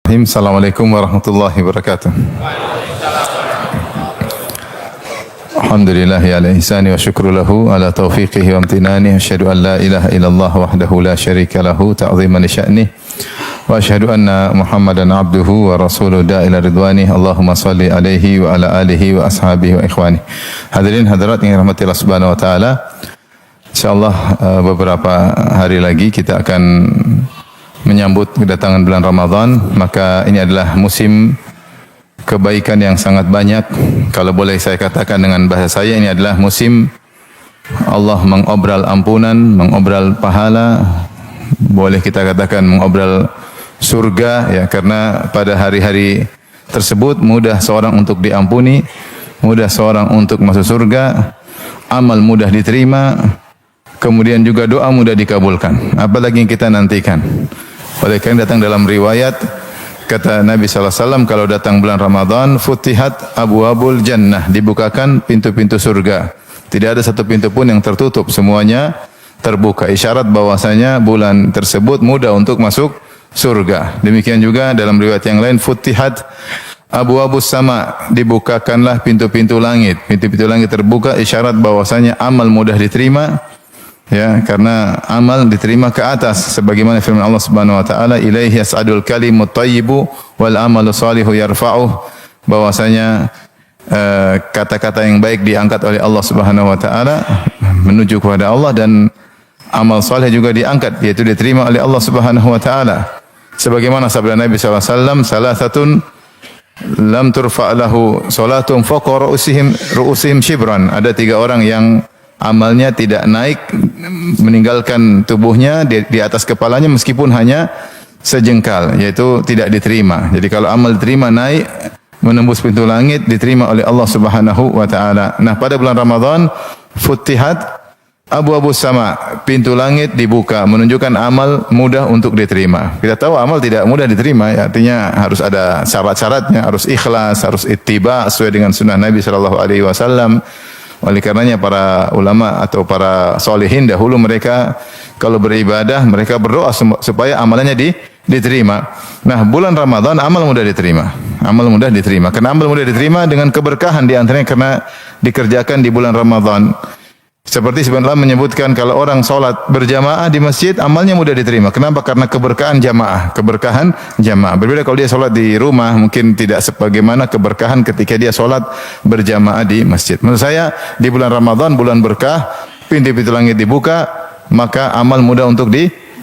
Assalamualaikum warahmatullahi wabarakatuh. Alhamdulillah ala ihsani wa syukru lahu ala taufiqihi wa amtinani. Asyhadu an la ilaha illallah wahdahu la syarika lahu ta'ziman li sya'nih. Wa asyhadu anna Muhammadan abduhu wa rasuluhu da'ila ridwani. Allahumma salli alaihi wa ala alihi wa ashabihi wa ikhwani. Hadirin hadirat yang dirahmati Allah Subhanahu wa taala. Insyaallah beberapa hari lagi kita akan menyambut kedatangan bulan Ramadan, maka ini adalah musim kebaikan yang sangat banyak. Kalau boleh saya katakan dengan bahasa saya, ini adalah musim Allah mengobral ampunan, mengobral pahala, boleh kita katakan mengobral surga, ya, karena pada hari-hari tersebut mudah seorang untuk diampuni, mudah seorang untuk masuk surga, amal mudah diterima, kemudian juga doa mudah dikabulkan. Apalagi yang kita nantikan. Oleh karena datang dalam riwayat, kata Nabi SAW, kalau datang bulan Ramadan, futihat abwabul jannah, dibukakan pintu-pintu surga. Tidak ada satu pintu pun yang tertutup, semuanya terbuka. Isyarat bahwasanya bulan tersebut mudah untuk masuk surga. Demikian juga dalam riwayat yang lain, futihat abwabus sama, dibukakanlah pintu-pintu langit. Pintu-pintu langit terbuka, isyarat bahwasanya amal mudah diterima. Ya, karena amal diterima ke atas sebagaimana firman Allah Subhanahu wa taala, ilaihi yas'adul kalimut thayyibu wal amalu shalihu yarfa'uh, bahwasanya kata-kata yang baik diangkat oleh Allah Subhanahu wa taala menuju kepada Allah, dan amal saleh juga diangkat, yaitu diterima oleh Allah Subhanahu wa taala. Sebagaimana sabda Nabi sallallahu alaihi wasallam, salasatun lam turfa' lahu salatum fawqa ru'usihim shibran. Ada tiga orang yang amalnya tidak naik meninggalkan tubuhnya di atas kepalanya meskipun hanya sejengkal, yaitu tidak diterima. Jadi kalau amal diterima naik menembus pintu langit, diterima oleh Allah Subhanahu wa taala. Nah, pada bulan Ramadan futihat abwabus sama, pintu langit dibuka, menunjukkan amal mudah untuk diterima. Kita tahu amal tidak mudah diterima, ya, artinya harus ada syarat-syaratnya, harus ikhlas, harus ittiba sesuai dengan sunnah Nabi sallallahu alaihi wasallam. Oleh karenanya para ulama atau para solehin dahulu, mereka kalau beribadah mereka berdoa supaya amalannya diterima. Nah, bulan Ramadan amal mudah diterima. Amal mudah diterima. Karena amal mudah diterima dengan keberkahan di antaranya karena dikerjakan di bulan Ramadan. Seperti sebenarnya menyebutkan kalau orang sholat berjamaah di masjid, amalnya mudah diterima. Kenapa? Karena keberkahan jamaah. Keberkahan jamaah. Berbeda kalau dia sholat di rumah, mungkin tidak sebagaimana keberkahan ketika dia sholat berjamaah di masjid. Menurut saya, di bulan Ramadan, bulan berkah, pintu-pintu langit dibuka, maka amal mudah untuk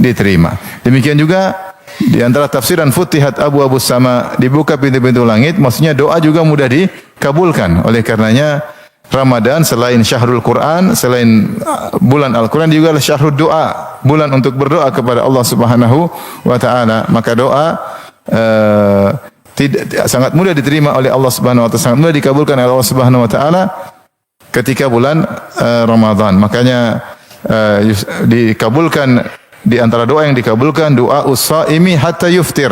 diterima. Demikian juga di antara tafsiran futihat abwabus sama, dibuka pintu-pintu langit, maksudnya doa juga mudah dikabulkan. Oleh karenanya, Ramadan selain syahrul Quran, selain bulan Al-Quran, juga adalah syahrul doa, bulan untuk berdoa kepada Allah Subhanahu wa taala. Maka doa sangat mudah diterima oleh Allah Subhanahu wa taala, sangat mudah dikabulkan oleh Allah Subhanahu wa taala ketika bulan Ramadan. Makanya dikabulkan, di antara doa yang dikabulkan, doa us-shaimi hatta yuftir.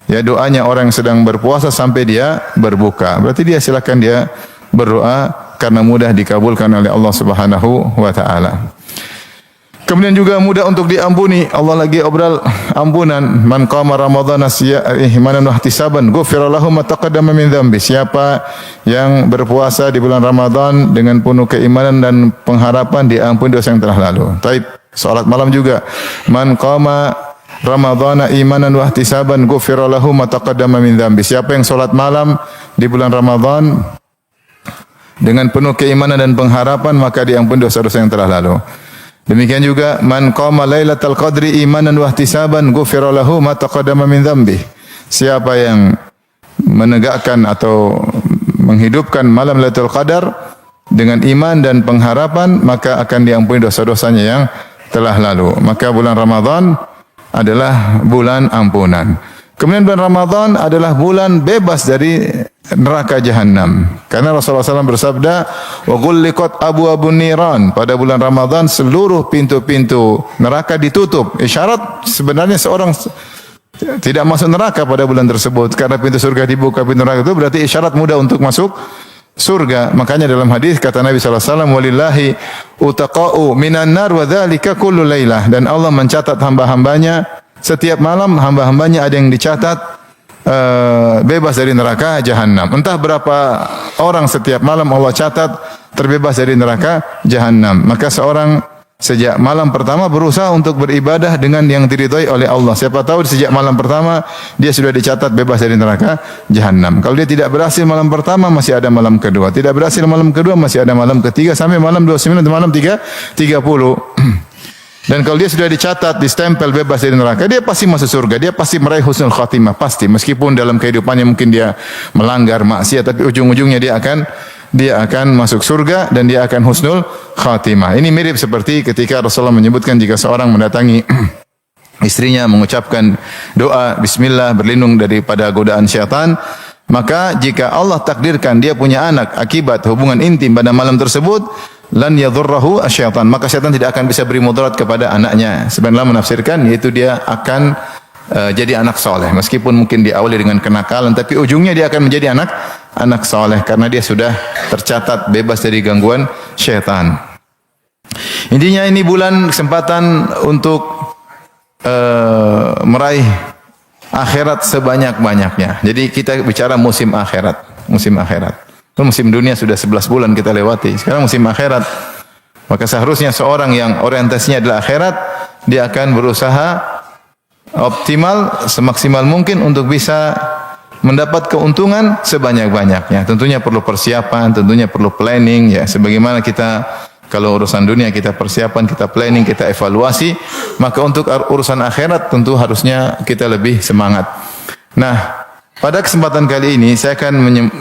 Ya, doanya orang yang sedang berpuasa sampai dia berbuka. Berarti dia silakan dia berdoa karena mudah dikabulkan oleh Allah Subhanahu wa taala. Kemudian juga mudah untuk diampuni. Allah lagi obral ampunan. Man qama ramadhana imanan wa ihtisaban ghufira lahu ma taqaddama min dzambi. Siapa yang berpuasa di bulan Ramadan dengan penuh keimanan dan pengharapan, diampuni dosa yang telah lalu. Taib, salat malam juga. Man qama ramadhana imanan wa ihtisaban ghufira lahu ma taqaddama min dzambi. Siapa yang salat malam di bulan Ramadan dengan penuh keimanan dan pengharapan, maka diampuni dosa-dosa yang telah lalu. Demikian juga man qama lailatal qadri imanan wa ihtisaban ghufira lahu ma taqaddama min dzambi. Siapa yang menegakkan atau menghidupkan malam Lailatul Qadar dengan iman dan pengharapan, maka akan diampuni dosa-dosanya yang telah lalu. Maka bulan Ramadan adalah bulan ampunan. Kemudian bulan Ramadan adalah bulan bebas dari neraka jahanam. Karena Rasulullah SAW bersabda, wa ghulliqat abwabun niran. Pada bulan Ramadan seluruh pintu-pintu neraka ditutup. Isyarat sebenarnya seorang tidak masuk neraka pada bulan tersebut. Karena pintu surga dibuka, pintu neraka itu berarti isyarat mudah untuk masuk surga. Makanya dalam hadis kata Nabi SAW, walillahi utaqa'u minan nar wa dzalika kullu lailah. Dan Allah mencatat hamba-hambanya setiap malam, hamba-hambanya ada yang dicatat bebas dari neraka jahanam. Entah berapa orang setiap malam Allah catat terbebas dari neraka jahanam. Maka seorang sejak malam pertama berusaha untuk beribadah dengan yang diridhai oleh Allah. Siapa tahu sejak malam pertama dia sudah dicatat bebas dari neraka jahanam. Kalau dia tidak berhasil malam pertama, masih ada malam kedua. Tidak berhasil malam kedua, masih ada malam ketiga sampai malam 29 atau malam 30. Dan kalau dia sudah dicatat, distempel bebas dari neraka, dia pasti masuk surga. Dia pasti meraih husnul khatimah, pasti. Meskipun dalam kehidupannya mungkin dia melanggar maksiat, tapi ujung-ujungnya dia akan masuk surga dan dia akan husnul khatimah. Ini mirip seperti ketika Rasulullah menyebutkan jika seorang mendatangi istrinya mengucapkan doa bismillah berlindung daripada godaan syaitan, maka jika Allah takdirkan dia punya anak akibat hubungan intim pada malam tersebut, lan yadhurruhu asyaitan, maka syaitan tidak akan bisa beri mudarat kepada anaknya. Sebenarnya menafsirkan yaitu dia akan jadi anak soleh, meskipun mungkin diawali dengan kenakalan, tapi ujungnya dia akan menjadi anak soleh karena dia sudah tercatat bebas dari gangguan syaitan. Intinya ini bulan kesempatan untuk meraih akhirat sebanyak-banyaknya. Jadi kita bicara musim akhirat. Musim dunia sudah 11 bulan kita lewati. Sekarang musim akhirat. Maka seharusnya seorang yang orientasinya adalah akhirat, dia akan berusaha optimal semaksimal mungkin untuk bisa mendapat keuntungan sebanyak-banyaknya. Tentunya perlu persiapan, tentunya perlu planning ya. Sebagaimana kita kalau urusan dunia kita persiapan, kita planning, kita evaluasi, maka untuk urusan akhirat tentu harusnya kita lebih semangat. Nah, pada kesempatan kali ini saya akan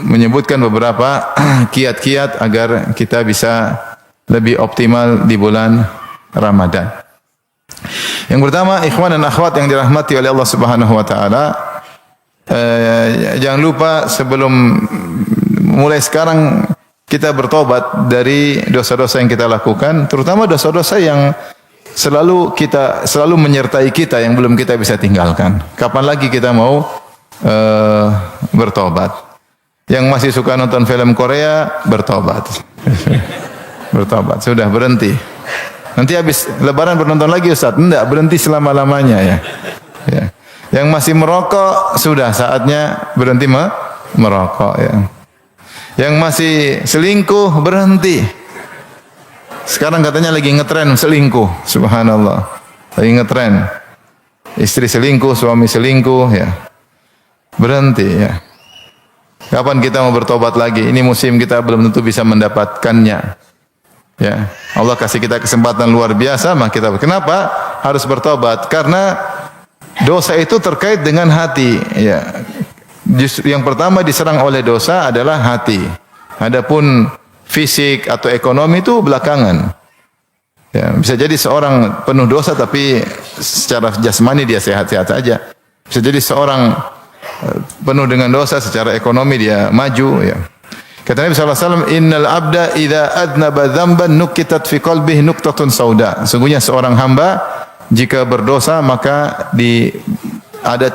menyebutkan beberapa kiat-kiat agar kita bisa lebih optimal di bulan Ramadan. Yang pertama, ikhwan dan akhwat yang dirahmati oleh Allah Subhanahu wa taala, jangan lupa sebelum mulai sekarang kita bertobat dari dosa-dosa yang kita lakukan, terutama dosa-dosa yang selalu menyertai kita yang belum kita bisa tinggalkan. Kapan lagi kita mau bertobat? Yang masih suka nonton film Korea, bertobat. Bertobat, sudah berhenti. Nanti habis lebaran bernonton lagi Ustaz? Enggak, berhenti selama-lamanya ya. Yang masih merokok, sudah saatnya berhenti merokok ya. Yang masih selingkuh, berhenti. Sekarang katanya lagi ngetren selingkuh, subhanallah. Lagi ngetren. Istri selingkuh, suami selingkuh ya. Berhenti ya. Kapan kita mau bertobat lagi? Ini musim kita belum tentu bisa mendapatkannya. Ya, Allah kasih kita kesempatan luar biasa, maka kita kenapa harus bertobat? Karena dosa itu terkait dengan hati. Ya, justru yang pertama diserang oleh dosa adalah hati. Adapun fisik atau ekonomi itu belakangan. Ya, bisa jadi seorang penuh dosa tapi secara jasmani dia sehat-sehat saja. Bisa jadi seorang penuh dengan dosa secara ekonomi dia maju. Ya. Kata Nabi SAW, innal abda idza adnaba dzamban nukitat fi qalbihi nuqtatun sauda. Sungguhnya seorang hamba jika berdosa maka ada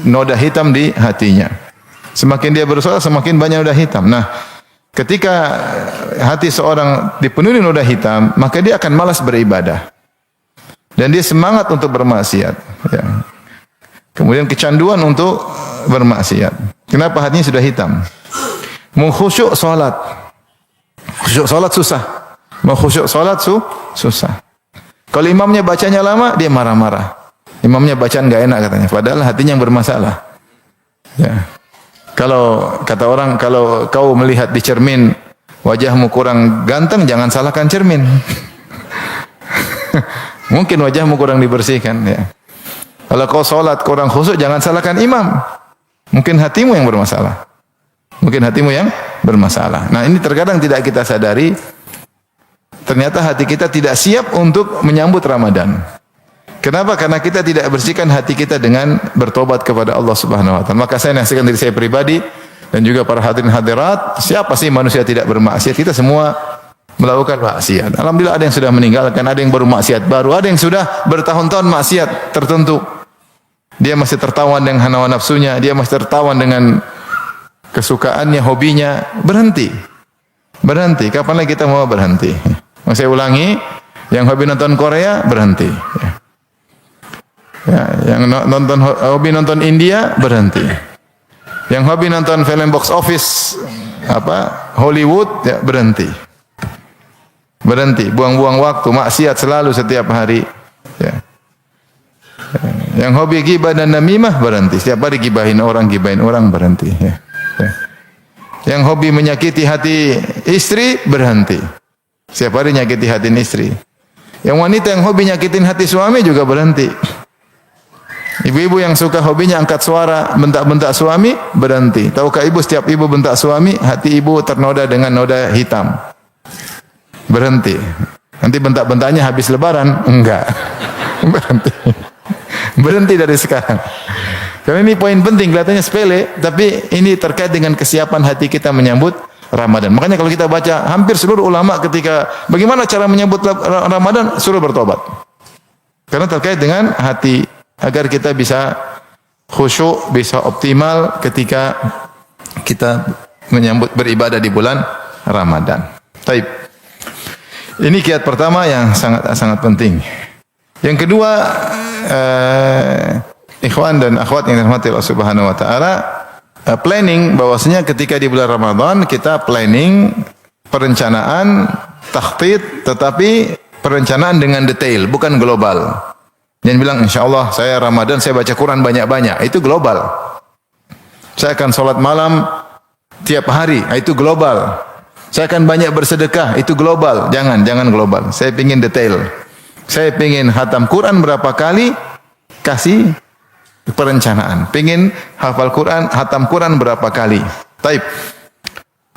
noda hitam di hatinya. Semakin dia berdosa semakin banyak noda hitam. Nah, ketika hati seorang dipenuhi noda hitam, maka dia akan malas beribadah. Dan dia semangat untuk bermaksiat. Ya. Kemudian kecanduan untuk bermaksiat. Kenapa hatinya sudah hitam? Mau khusyuk salat. Khusyuk salat susah. Mau khusyuk salat susah. Kalau imamnya bacanya lama, dia marah-marah. Imamnya bacaan enggak enak katanya, padahal hatinya yang bermasalah. Ya. Kalau kata orang, kalau kau melihat di cermin wajahmu kurang ganteng, jangan salahkan cermin. Mungkin wajahmu kurang dibersihkan ya. Kalau kau salat kurang khusyuk, jangan salahkan imam. Mungkin hatimu yang bermasalah. Nah, ini terkadang tidak kita sadari. Ternyata hati kita tidak siap untuk menyambut Ramadan. Kenapa? Karena kita tidak bersihkan hati kita dengan bertobat kepada Allah Subhanahu wa taala. Maka saya nasihatkan diri saya pribadi dan juga para hadirin hadirat, siapa sih manusia tidak bermaksiat? Kita semua melakukan maksiat. Alhamdulillah ada yang sudah meninggalkan, ada yang baru maksiat baru, ada yang sudah bertahun-tahun maksiat tertentu. Dia masih tertawan dengan hawa nafsunya, dia masih tertawan dengan kesukaannya, hobinya, berhenti. Kapan lagi kita mau berhenti? Saya ulangi, yang hobi nonton Korea, berhenti. Ya, yang hobi nonton India, berhenti. Yang hobi nonton film box office Hollywood, ya berhenti. Berhenti, buang-buang waktu, maksiat selalu setiap hari. Ya. Yang hobi gibah dan namimah, berhenti. Setiap hari gibahin orang, berhenti. Ya. Ya. Yang hobi menyakiti hati istri, berhenti. Setiap hari nyakiti hati istri. Yang wanita yang hobi nyakitin hati suami juga berhenti. Ibu-ibu yang suka hobinya angkat suara, bentak-bentak suami, berhenti. Tahukah ibu, setiap ibu bentak suami, hati ibu ternoda dengan noda hitam. Berhenti. Nanti bentak-bentaknya habis lebaran, enggak. Berhenti. Berhenti dari sekarang. Karena ini poin penting, kelihatannya sepele, tapi ini terkait dengan kesiapan hati kita menyambut Ramadan. Makanya kalau kita baca hampir seluruh ulama ketika bagaimana cara menyambut Ramadan, suruh bertobat. Karena terkait dengan hati, agar kita bisa khusyuk, bisa optimal ketika kita menyambut beribadah di bulan Ramadan. Baik. Ini kiat pertama yang sangat penting. Yang kedua, ikhwan dan akhwat yang dirahmati Allah Subhanahu wa taala, planning bahwasanya ketika di bulan Ramadan kita planning, perencanaan, takhtit, tetapi perencanaan dengan detail, bukan global. Jangan bilang insyaallah saya Ramadan saya baca Quran banyak-banyak, itu global. Saya akan sholat malam tiap hari, itu global. Saya akan banyak bersedekah, itu global. Jangan global. Saya ingin detail. Saya ingin khatam Quran berapa kali, kasih perencanaan. Ingin hafal Quran, khatam Quran berapa kali. Taib.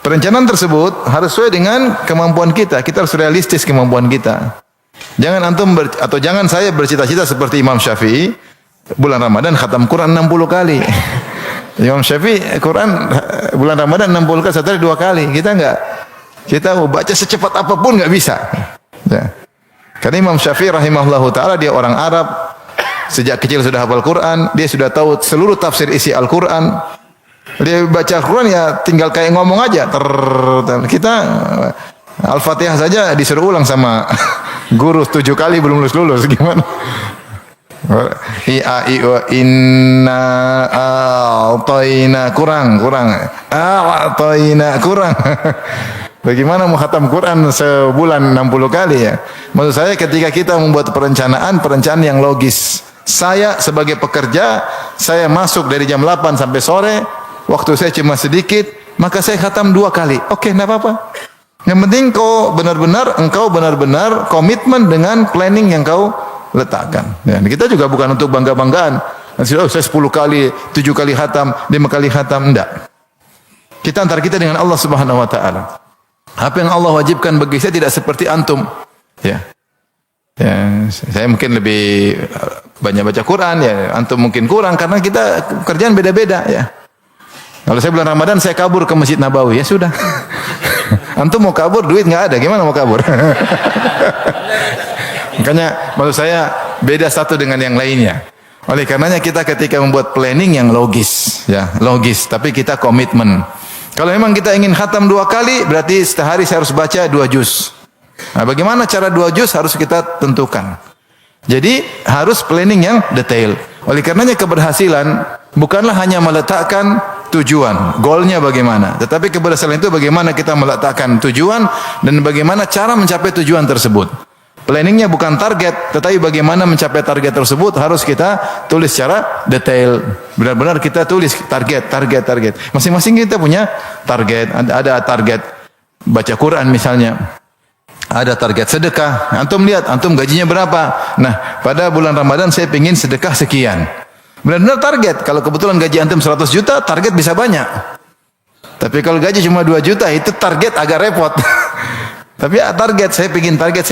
Perencanaan tersebut harus sesuai dengan kemampuan kita. Kita harus realistis kemampuan kita. Jangan jangan saya bercita-cita seperti Imam Syafi'i, bulan Ramadan khatam Quran 60 kali. Imam Syafi'i Quran bulan Ramadan 60 kali, satu hari 2 kali. Kita enggak. Kita mau baca secepat apapun enggak bisa. Ya. Karena Imam Syafi'i rahimahullahu taala dia orang Arab, sejak kecil sudah hafal Quran, dia sudah tahu seluruh tafsir isi Al-Quran. Dia baca Al-Quran ya tinggal kayak ngomong aja. Kita Al-Fatihah saja disuruh ulang sama guru 7 kali belum lulus gimana? Inna a'tayna kurang. A'tayna kurang. Bagaimana mau khatam Quran sebulan 60 kali ya? Maksud saya ketika kita membuat perencanaan yang logis. Saya sebagai pekerja, saya masuk dari jam 8 sampai sore, waktu saya cuma sedikit, maka saya khatam 2 kali. Oke, enggak apa-apa. Yang penting engkau benar-benar komitmen dengan planning yang kau letakkan. Ya, kita juga bukan untuk bangga-banggaan. Saya 10 kali, 7 kali khatam, 5 kali khatam, enggak. Kita antara kita dengan Allah Subhanahu wa taala. Apa yang Allah wajibkan bagi saya tidak seperti antum. Ya. Ya, saya mungkin lebih banyak baca Quran, ya antum mungkin kurang karena kita kerjaan beda-beda ya. Kalau saya bulan Ramadan saya kabur ke Masjid Nabawi, ya sudah. Antum mau kabur, duit nggak ada, gimana mau kabur? Makanya maksud saya beda satu dengan yang lainnya. Oleh karenanya kita ketika membuat planning yang logis, ya logis, tapi kita komitmen. Kalau memang kita ingin khatam 2 kali, berarti sehari saya harus baca 2 juz. Nah, bagaimana cara 2 juz harus kita tentukan. Jadi harus planning yang detail. Oleh karenanya keberhasilan bukanlah hanya meletakkan tujuan, goalnya bagaimana. Tetapi keberhasilan itu bagaimana kita meletakkan tujuan dan bagaimana cara mencapai tujuan tersebut. Planningnya bukan target, tetapi bagaimana mencapai target tersebut harus kita tulis secara detail. Benar-benar kita tulis target. Masing-masing kita punya target. Ada target baca Quran misalnya. Ada target sedekah. Antum lihat, antum gajinya berapa? Nah, pada bulan Ramadan saya ingin sedekah sekian. Benar-benar target. Kalau kebetulan gaji antum 100 juta, target bisa banyak. Tapi kalau gaji cuma 2 juta, itu target agak repot. Tapi target, saya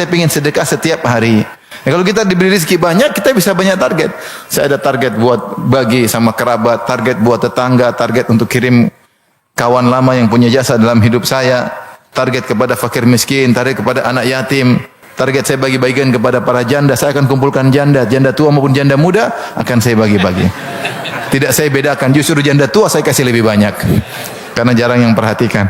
ingin sedekah setiap hari. Ya, kalau kita diberi rezeki banyak, kita bisa banyak target. Saya ada target buat bagi sama kerabat, target buat tetangga, target untuk kirim kawan lama yang punya jasa dalam hidup saya, target kepada fakir miskin, target kepada anak yatim, target saya bagi-bagikan kepada para janda. Saya akan kumpulkan janda tua maupun janda muda, akan saya bagi-bagi. Tidak saya bedakan, justru janda tua saya kasih lebih banyak. Karena jarang yang perhatikan.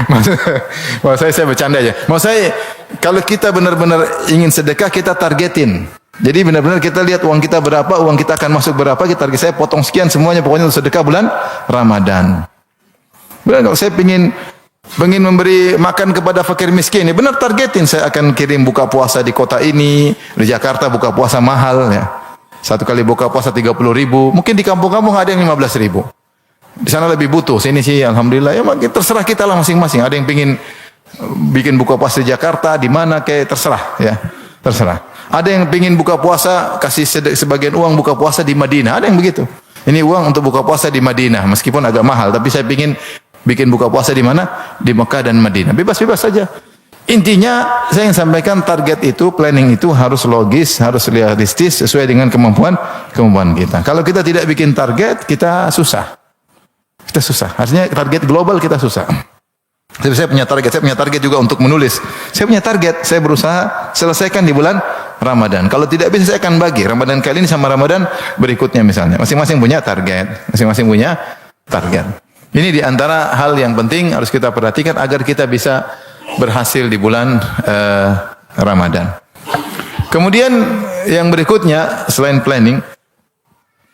Maksud saya bercanda aja. Maksud saya, kalau kita benar-benar ingin sedekah, kita targetin. Jadi benar-benar kita lihat uang kita berapa, uang kita akan masuk berapa, kita target saya potong sekian semuanya pokoknya untuk sedekah bulan Ramadan. Benar, kalau saya ingin memberi makan kepada fakir miskin, ya benar targetin saya akan kirim buka puasa di kota ini, di Jakarta buka puasa mahal ya. Satu kali buka puasa 30.000, mungkin di kampung-kampung ada yang 15.000. Di sana lebih butuh, sini sih alhamdulillah ya terserah kita lah masing-masing. Ada yang pengin bikin buka puasa di Jakarta, di mana kayak terserah ya, terserah. Ada yang pengin buka puasa kasih sebagian uang buka puasa di Madinah, ada yang begitu. Ini uang untuk buka puasa di Madinah, meskipun agak mahal, tapi saya pengin bikin buka puasa di mana? Di Mekah dan Madinah. Bebas-bebas saja. Intinya saya ingin sampaikan target itu, planning itu harus logis, harus realistis sesuai dengan kemampuan kita. Kalau kita tidak bikin target, kita susah. Kita susah. Artinya target global kita susah. Saya punya target juga untuk menulis. Saya punya target, saya berusaha selesaikan di bulan Ramadan. Kalau tidak bisa saya akan bagi Ramadan kali ini sama Ramadan berikutnya misalnya. Masing-masing punya target. Ini di antara hal yang penting harus kita perhatikan agar kita bisa berhasil di bulan Ramadan. Kemudian yang berikutnya selain planning,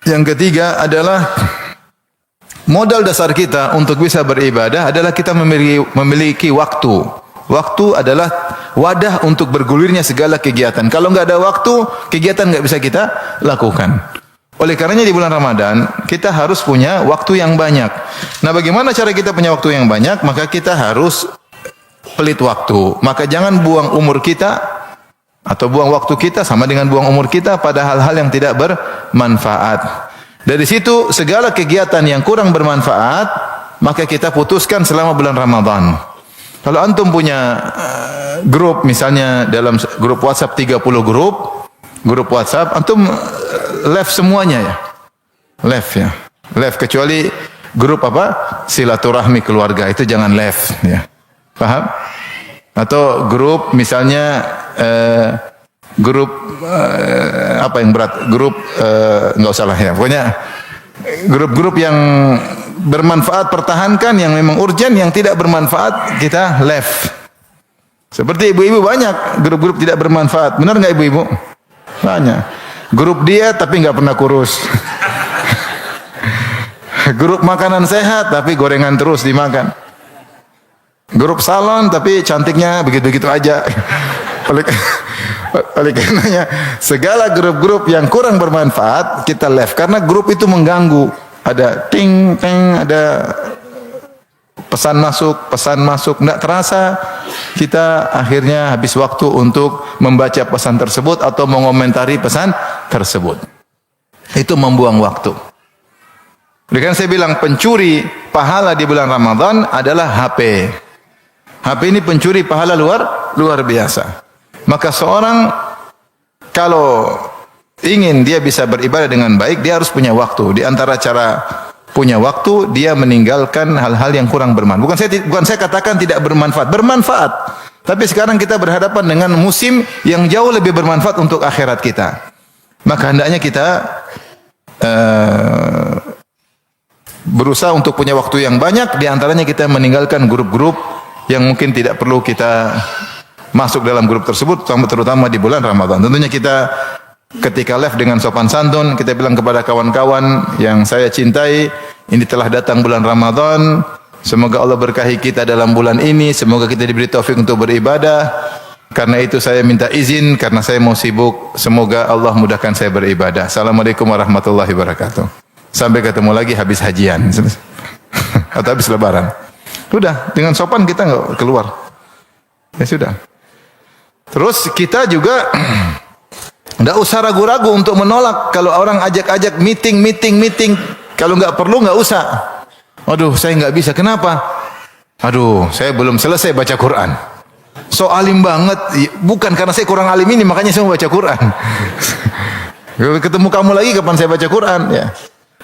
yang ketiga adalah modal dasar kita untuk bisa beribadah adalah kita memiliki waktu. Waktu adalah wadah untuk bergulirnya segala kegiatan. Kalau nggak ada waktu, kegiatan nggak bisa kita lakukan. Oleh karenanya di bulan Ramadan, kita harus punya waktu yang banyak. Nah, bagaimana cara kita punya waktu yang banyak? Maka kita harus pelit waktu. Maka jangan buang umur kita atau buang waktu kita sama dengan buang umur kita pada hal-hal yang tidak bermanfaat. Dari situ segala kegiatan yang kurang bermanfaat maka kita putuskan selama bulan Ramadan. Kalau antum punya grup misalnya dalam grup WhatsApp 30 grup WhatsApp antum left semuanya ya. Left ya. Left kecuali grup apa? Silaturahmi keluarga itu jangan left ya. Paham? Atau grup misalnya grup apa yang berat, grup nggak usah lah ya, pokoknya grup-grup yang bermanfaat pertahankan, yang memang urgent, yang tidak bermanfaat kita left. Seperti ibu-ibu banyak grup-grup tidak bermanfaat, benar nggak ibu-ibu? Banyak. Grup dia tapi nggak pernah kurus. Grup makanan sehat tapi gorengan terus dimakan. Grup salon tapi cantiknya begitu-begitu aja. Oleh karenanya segala grup-grup yang kurang bermanfaat kita left karena grup itu mengganggu. Ada ting ting, ada pesan masuk, tidak terasa kita akhirnya habis waktu untuk membaca pesan tersebut atau mengomentari pesan tersebut. Itu membuang waktu. Oleh karena saya bilang pencuri pahala di bulan Ramadan adalah HP. HP ini pencuri pahala luar biasa. Maka seorang kalau ingin dia bisa beribadah dengan baik, dia harus punya waktu. Di antara cara punya waktu, dia meninggalkan hal-hal yang kurang bermanfaat. Bukan saya katakan tidak bermanfaat, bermanfaat. Tapi sekarang kita berhadapan dengan musim yang jauh lebih bermanfaat untuk akhirat kita. Maka hendaknya kita berusaha untuk punya waktu yang banyak. Di antaranya kita meninggalkan grup-grup yang mungkin tidak perlu kita masuk dalam grup tersebut, terutama di bulan Ramadan. Tentunya kita ketika live dengan sopan santun, kita bilang kepada kawan-kawan yang saya cintai, ini telah datang bulan Ramadan. Semoga Allah berkahi kita dalam bulan ini. Semoga kita diberi taufik untuk beribadah. Karena itu saya minta izin, karena saya mau sibuk. Semoga Allah mudahkan saya beribadah. Assalamualaikum warahmatullahi wabarakatuh. Sampai ketemu lagi habis hajian. Atau habis lebaran. Sudah, dengan sopan kita nggak keluar. Ya sudah. Terus kita juga tidak usah ragu-ragu untuk menolak kalau orang ajak-ajak meeting. Kalau nggak perlu nggak usah. Aduh, saya nggak bisa. Kenapa? Aduh, saya belum selesai baca Quran. So alim banget. Bukan karena saya kurang alim ini, makanya saya mau baca Quran. Ketemu kamu lagi kapan saya baca Quran? Ya.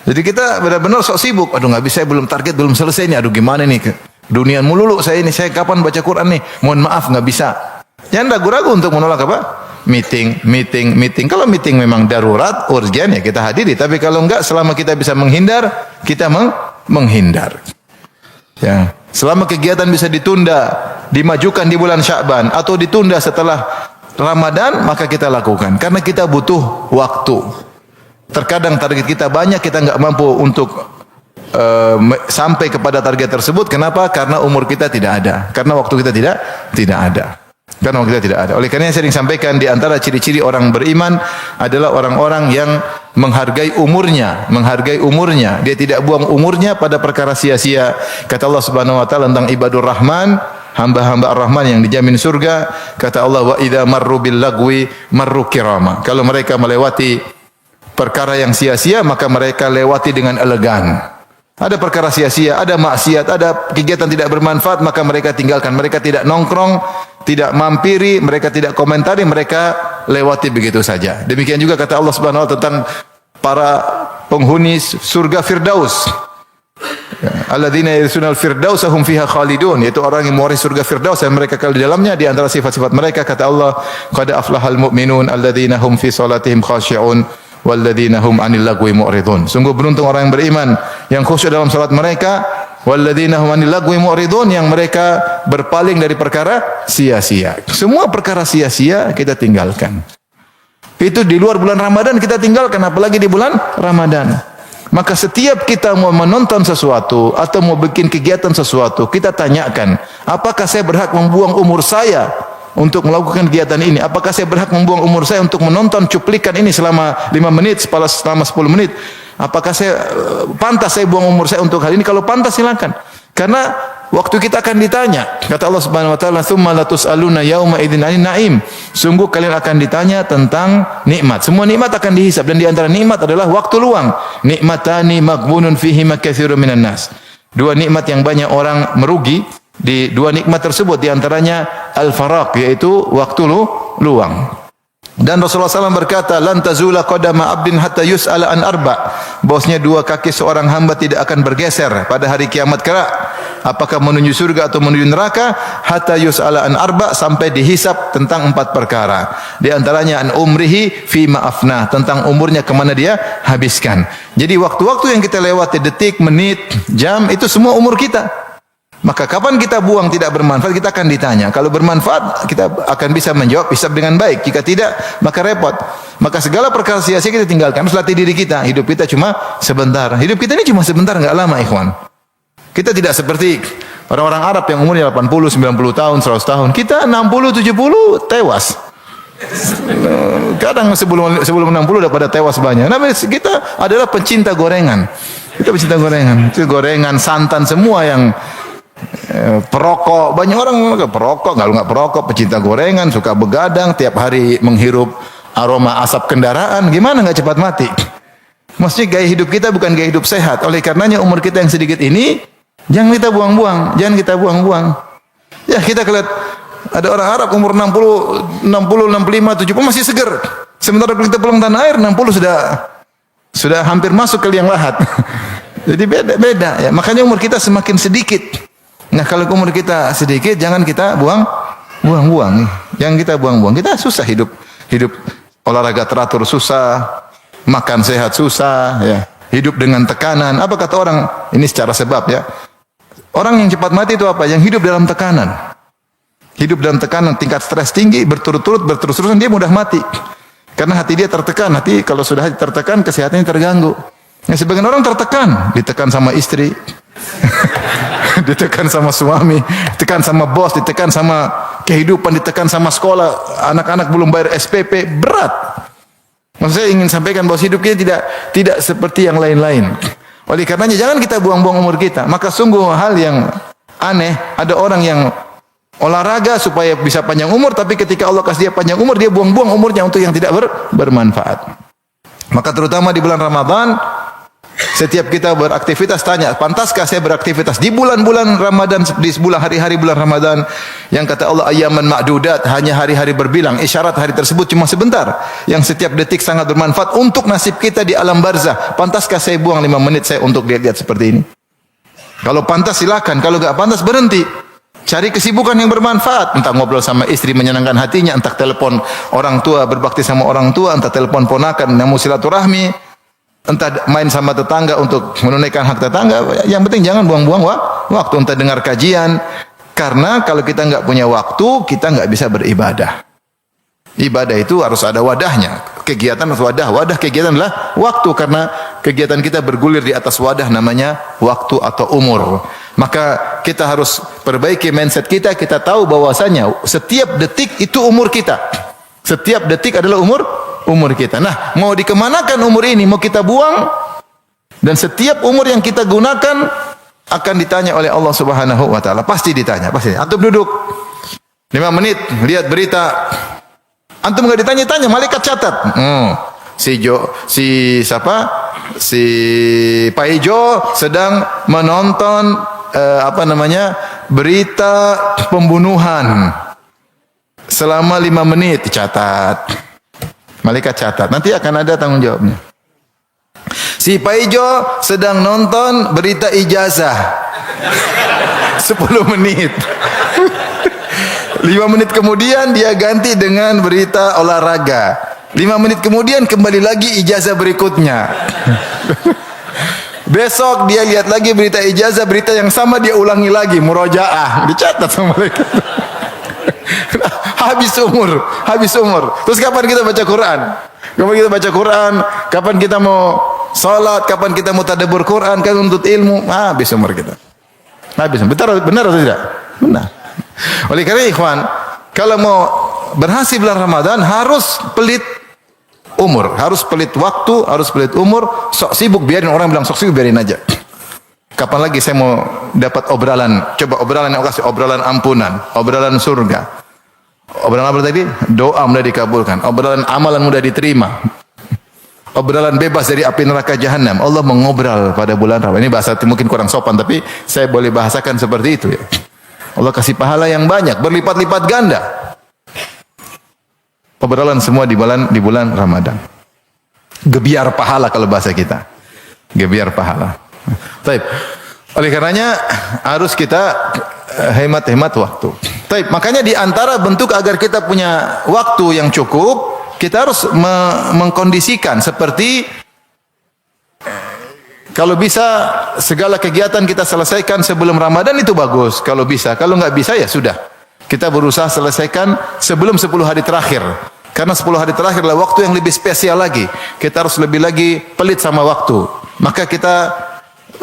Jadi kita benar-benar sok sibuk. Aduh, nggak bisa, saya belum target, belum selesai nih. Aduh, gimana nih? Dunia melulu saya ini. Saya kapan baca Quran nih? Mohon maaf, nggak bisa. Jangan ragu-ragu untuk menolak apa? Meeting. Kalau meeting memang darurat, urgen ya kita hadiri. Tapi kalau enggak, selama kita bisa menghindar, kita menghindar. Ya. Selama kegiatan bisa ditunda, dimajukan di bulan Sya'ban atau ditunda setelah Ramadan, maka kita lakukan. Karena kita butuh waktu. Terkadang target kita banyak, kita nggak mampu untuk sampai kepada target tersebut. Kenapa? Karena umur kita tidak ada. Karena waktu kita tidak ada. Karena waktu kita tidak ada. Oleh karena saya sering sampaikan, di antara ciri-ciri orang beriman adalah orang-orang yang menghargai umurnya, Dia tidak buang umurnya pada perkara sia-sia. Kata Allah Subhanahu wa taala tentang ibadur rahman, hamba-hamba Ar-Rahman yang dijamin surga, kata Allah, wa idza marru bil lagwi marru kirama. Kalau mereka melewati perkara yang sia-sia, maka mereka lewati dengan elegan. Ada perkara sia-sia, ada maksiat, ada kegiatan tidak bermanfaat, maka mereka tinggalkan. Mereka tidak nongkrong, tidak mampiri, mereka tidak komentari, mereka lewati begitu saja. Demikian juga kata Allah Subhanahu wa taala tentang para penghuni surga Firdaus. Alladzina yarithunal firdaus hum fiha khalidun, yaitu orang yang mewaris surga Firdaus dan mereka kekal di dalamnya. Di antara sifat-sifat mereka kata Allah, qad aflahal mu'minun alladzina hum fi salatihim khashi'un walladzina hum 'anil lagwi mu'ridun. Sungguh beruntung orang yang beriman yang khusyuk dalam salat mereka, walladzina hum 'anil lagwi mu'ridun, yang mereka berpaling dari perkara sia-sia. Semua perkara sia-sia kita tinggalkan. Itu di luar bulan Ramadan kita tinggalkan, apalagi di bulan Ramadan. Maka setiap kita mau menonton sesuatu atau mau bikin kegiatan sesuatu, kita tanyakan, apakah saya berhak membuang umur saya untuk melakukan kegiatan ini? Apakah saya berhak membuang umur saya untuk menonton cuplikan ini selama 5 menit, selama 10 menit? Apakah saya pantas saya buang umur saya untuk hal ini? Kalau pantas silakan. Karena waktu kita akan ditanya. Kata Allah Subhanahu wa taala, "Tsumma latus'aluna yauma idzin 'anil na'im." Sungguh kalian akan ditanya tentang nikmat. Semua nikmat akan dihisab, dan di antara nikmat adalah waktu luang. Nikmatani maghbunun fihi katsirun minan nas. Dua nikmat yang banyak orang merugi di dua nikmat tersebut, di antaranya al-faraq, yaitu waktu luang. Dan Rasulullah SAW berkata, lan tazula qadama abdin hatta yus'ala an arba. Bahwasanya dua kaki seorang hamba tidak akan bergeser pada hari kiamat kelak, apakah menuju surga atau menuju neraka, hatta yus'ala an arba, sampai dihisab tentang 4 perkara. Di antaranya an umrihi fi ma'afna, tentang umurnya kemana dia habiskan. Jadi waktu-waktu yang kita lewati, detik, menit, jam, itu semua umur kita. Maka kapan kita buang tidak bermanfaat, kita akan ditanya. Kalau bermanfaat, kita akan bisa menjawab hisab dengan baik. Jika tidak, maka repot. Maka segala perkara sia-sia kita tinggalkan. Harus latih diri kita. Hidup kita cuma sebentar. Hidup kita ini cuma sebentar, enggak lama, ikhwan. Kita tidak seperti orang-orang Arab yang umurnya 80, 90 tahun, 100 tahun. Kita 60, 70 tewas. Kadang sebelum 60 udah pada tewas banyak. Nah, kita adalah pencinta gorengan. Kita pencinta gorengan. Itu gorengan, santan, semua yang perokok. Banyak orang perokok, nggak perokok, pecinta gorengan, suka begadang, tiap hari menghirup aroma asap kendaraan. Gimana nggak cepat mati? Maksudnya gaya hidup kita bukan gaya hidup sehat. Oleh karenanya umur kita yang sedikit ini jangan kita buang-buang, Ya, kita lihat ada orang Arab umur 60, 65, 70 masih seger. Sementara kita pulang tanah air 60 sudah hampir masuk ke liang lahat. Jadi beda ya. Makanya umur kita semakin sedikit. Nah, kalau umur kita sedikit, jangan kita buang-buang. Jangan kita buang-buang. Kita susah hidup olahraga teratur susah, makan sehat susah, ya. Hidup dengan tekanan. Apa kata orang? Ini secara sebab ya. Orang yang cepat mati itu apa? Yang hidup dalam tekanan. Hidup dalam tekanan, tingkat stres tinggi, berturut-terusan, dia mudah mati. Karena hati dia tertekan. Hati kalau sudah tertekan, kesehatannya terganggu. Nah, sebagian orang tertekan, ditekan sama istri. Ditekan sama suami, ditekan sama bos, ditekan sama kehidupan, ditekan sama sekolah, anak-anak belum bayar SPP, berat. Maksud saya ingin sampaikan bahwa hidup kita tidak seperti yang lain-lain. Oleh karenanya jangan kita buang-buang umur kita. Maka sungguh hal yang aneh, ada orang yang olahraga supaya bisa panjang umur, tapi ketika Allah kasih dia panjang umur, dia buang-buang umurnya untuk yang tidak bermanfaat. Maka terutama di bulan Ramadan, setiap kita beraktivitas tanya, pantaskah saya beraktivitas di bulan-bulan Ramadan, di bulan hari-hari bulan Ramadan yang kata Allah ayyaman ma'dudat, hanya hari-hari berbilang, isyarat hari tersebut cuma sebentar, yang setiap detik sangat bermanfaat untuk nasib kita di alam barzah. Pantaskah saya buang 5 menit saya untuk lihat-lihat seperti ini? Kalau pantas silakan, kalau enggak pantas berhenti. Cari kesibukan yang bermanfaat, entah ngobrol sama istri menyenangkan hatinya, entah telepon orang tua berbakti sama orang tua, entah telepon ponakan namun silaturahmi, entah main sama tetangga untuk menunaikan hak tetangga. Yang penting jangan buang-buang waktu, entah dengar kajian. Karena kalau kita nggak punya waktu, kita nggak bisa beribadah. Ibadah itu harus ada wadahnya. Kegiatan harus wadah. Wadah kegiatan adalah waktu, karena kegiatan kita bergulir di atas wadah namanya waktu atau umur. Maka kita harus perbaiki mindset kita. Kita tahu bahwasanya setiap detik itu umur kita. Setiap detik adalah umur kita. Nah, mau dikemanakan umur ini? Mau kita buang? Dan setiap umur yang kita gunakan akan ditanya oleh Allah Subhanahu wa taala. Pasti ditanya, pasti. Antum duduk 5 menit lihat berita. Antum enggak ditanya-tanya, malaikat catat. Si Pak Ijo sedang menonton berita pembunuhan selama 5 menit, dicatat. Malaikat catat. Nanti akan ada tanggung jawabnya. Si Pak Ijo sedang nonton berita ijazah 10 menit. 5 menit kemudian dia ganti dengan berita olahraga. 5 menit kemudian kembali lagi ijazah berikutnya. Besok dia lihat lagi berita ijazah, berita yang sama dia ulangi lagi, murojaah. Dicatat sama mereka. Habis umur. Terus kapan kita baca Quran? Kapan kita baca Quran? Kapan kita mau salat? Kapan kita mau tadabbur Quran? Kan untuk ilmu. Habis umur kita. Habis. Benar atau tidak? Benar. Oleh karena ikhwan, kalau mau berhasil bulan Ramadan harus pelit umur, harus pelit waktu, harus pelit umur. Sok sibuk biarin, orang bilang sok sibuk biarin aja. Kapan lagi saya mau dapat obrolan? Coba obrolan yang kasih, obrolan ampunan, obrolan surga. Obrolan apa tadi? Doa mudah dikabulkan, obrolan amalan mudah diterima. Obrolan bebas dari api neraka jahanam. Allah mengobrol pada bulan Ramadan. Ini bahasa mungkin kurang sopan, tapi saya boleh bahasakan seperti itu ya. Allah kasih pahala yang banyak, berlipat-lipat ganda. Obrolan semua di bulan Ramadan. Gebiar pahala kalau bahasa kita. Gebiar pahala. Baik. Oleh karenanya harus kita hemat-hemat waktu. Baik, makanya di antara bentuk agar kita punya waktu yang cukup, kita harus mengkondisikan seperti kalau bisa segala kegiatan kita selesaikan sebelum Ramadan itu bagus. Kalau bisa, kalau nggak bisa ya sudah. Kita berusaha selesaikan sebelum 10 hari terakhir. Karena 10 hari terakhir adalah waktu yang lebih spesial lagi. Kita harus lebih lagi pelit sama waktu. Maka kita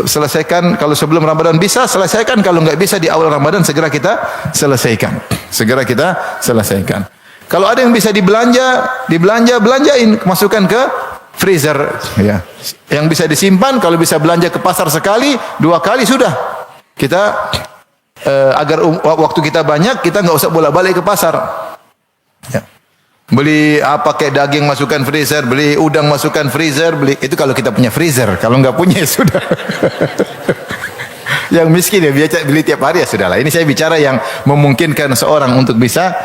selesaikan kalau sebelum Ramadan bisa, selesaikan. Kalau nggak bisa di awal Ramadan segera kita selesaikan. Segera kita selesaikan. Kalau ada yang bisa belanjain, masukkan ke freezer, ya. Yang bisa disimpan, kalau bisa belanja ke pasar sekali, 2 kali sudah. Kita agar waktu kita banyak, kita nggak usah bolak-balik ke pasar. Ya. Beli apa kayak daging masukkan freezer, beli udang masukkan freezer, beli itu kalau kita punya freezer. Kalau nggak punya ya sudah. Yang miskin ya biasa beli tiap hari ya sudahlah. Ini saya bicara yang memungkinkan seorang untuk bisa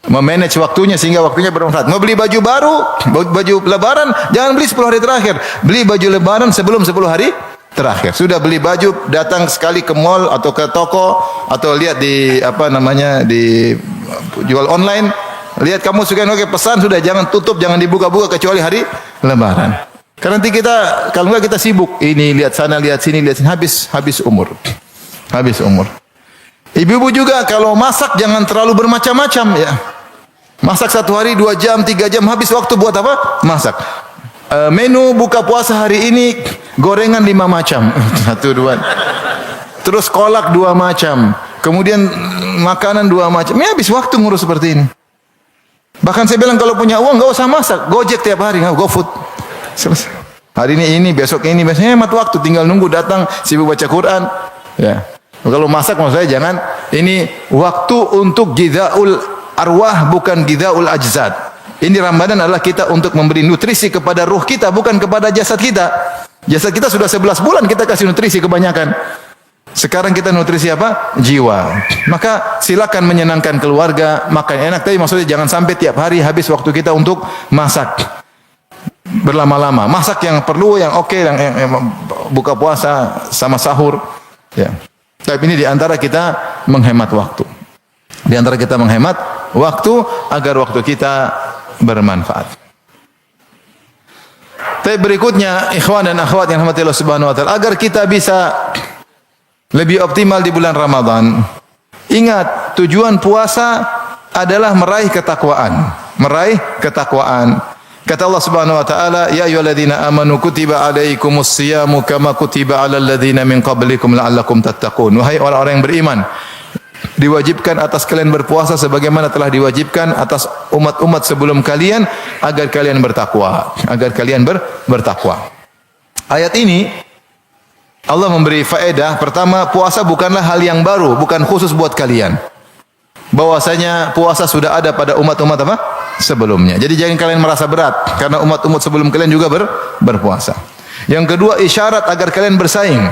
memanage waktunya sehingga waktunya bermanfaat. Mau beli baju baru, baju lebaran, jangan beli 10 hari terakhir. Beli baju lebaran sebelum 10 hari terakhir. Sudah beli baju, datang sekali ke mall atau ke toko atau lihat di di jual online, lihat kamu suka pesan sudah, jangan tutup, jangan dibuka-buka kecuali hari lebaran. Karena nanti kita kalau enggak kita sibuk, ini lihat sana, lihat sini, habis umur. Habis umur. Ibu-ibu juga kalau masak jangan terlalu bermacam-macam ya. Masak 1 hari, 2 jam, 3 jam, habis waktu buat apa? Masak. Menu buka puasa hari ini gorengan 5 macam. 1, 2. Terus kolak 2 macam. Kemudian makanan 2 macam. Ya habis waktu ngurus seperti ini. Bahkan saya bilang kalau punya uang enggak usah masak, Gojek tiap hari, GoFood. Selesai. Hari ini, besok ini, biasanya hemat waktu, tinggal nunggu datang sibuk baca Quran. Ya. Kalau masak maksud saya jangan, ini waktu untuk gizaul arwah bukan gizaul ajzad. Ini Ramadan adalah kita untuk memberi nutrisi kepada ruh kita bukan kepada jasad kita. Jasad kita sudah 11 bulan kita kasih nutrisi kebanyakan. Sekarang kita nutrisi apa? Jiwa. Maka silakan menyenangkan keluarga, makan enak, tapi maksudnya jangan sampai tiap hari habis waktu kita untuk masak. Berlama-lama. Masak yang perlu, yang oke, yang buka puasa sama sahur. Ya. Tapi ini diantara kita menghemat waktu. Diantara kita menghemat waktu agar waktu kita bermanfaat. Tapi berikutnya, ikhwan dan akhwat yang rahmati Allah Subhanahu wa taala, agar kita bisa lebih optimal di bulan Ramadan. Ingat, tujuan puasa adalah meraih ketakwaan. meraih ketakwaan. Kata Allah Subhanahu wa taala, "Ya ayyuhalladzina amanu kutiba alaikumus shiyamu kama kutiba alal ladzina min qablikum la'allakum tattaqun." Wahai orang-orang yang beriman, diwajibkan atas kalian berpuasa sebagaimana telah diwajibkan atas umat-umat sebelum kalian agar kalian bertakwa, bertakwa. Ayat ini Allah memberi faedah. Pertama, puasa bukanlah hal yang baru, bukan khusus buat kalian. Bahwasanya puasa sudah ada pada umat-umat apa? Sebelumnya. Jadi jangan kalian merasa berat karena umat-umat sebelum kalian juga berpuasa. Yang kedua, isyarat agar kalian bersaing,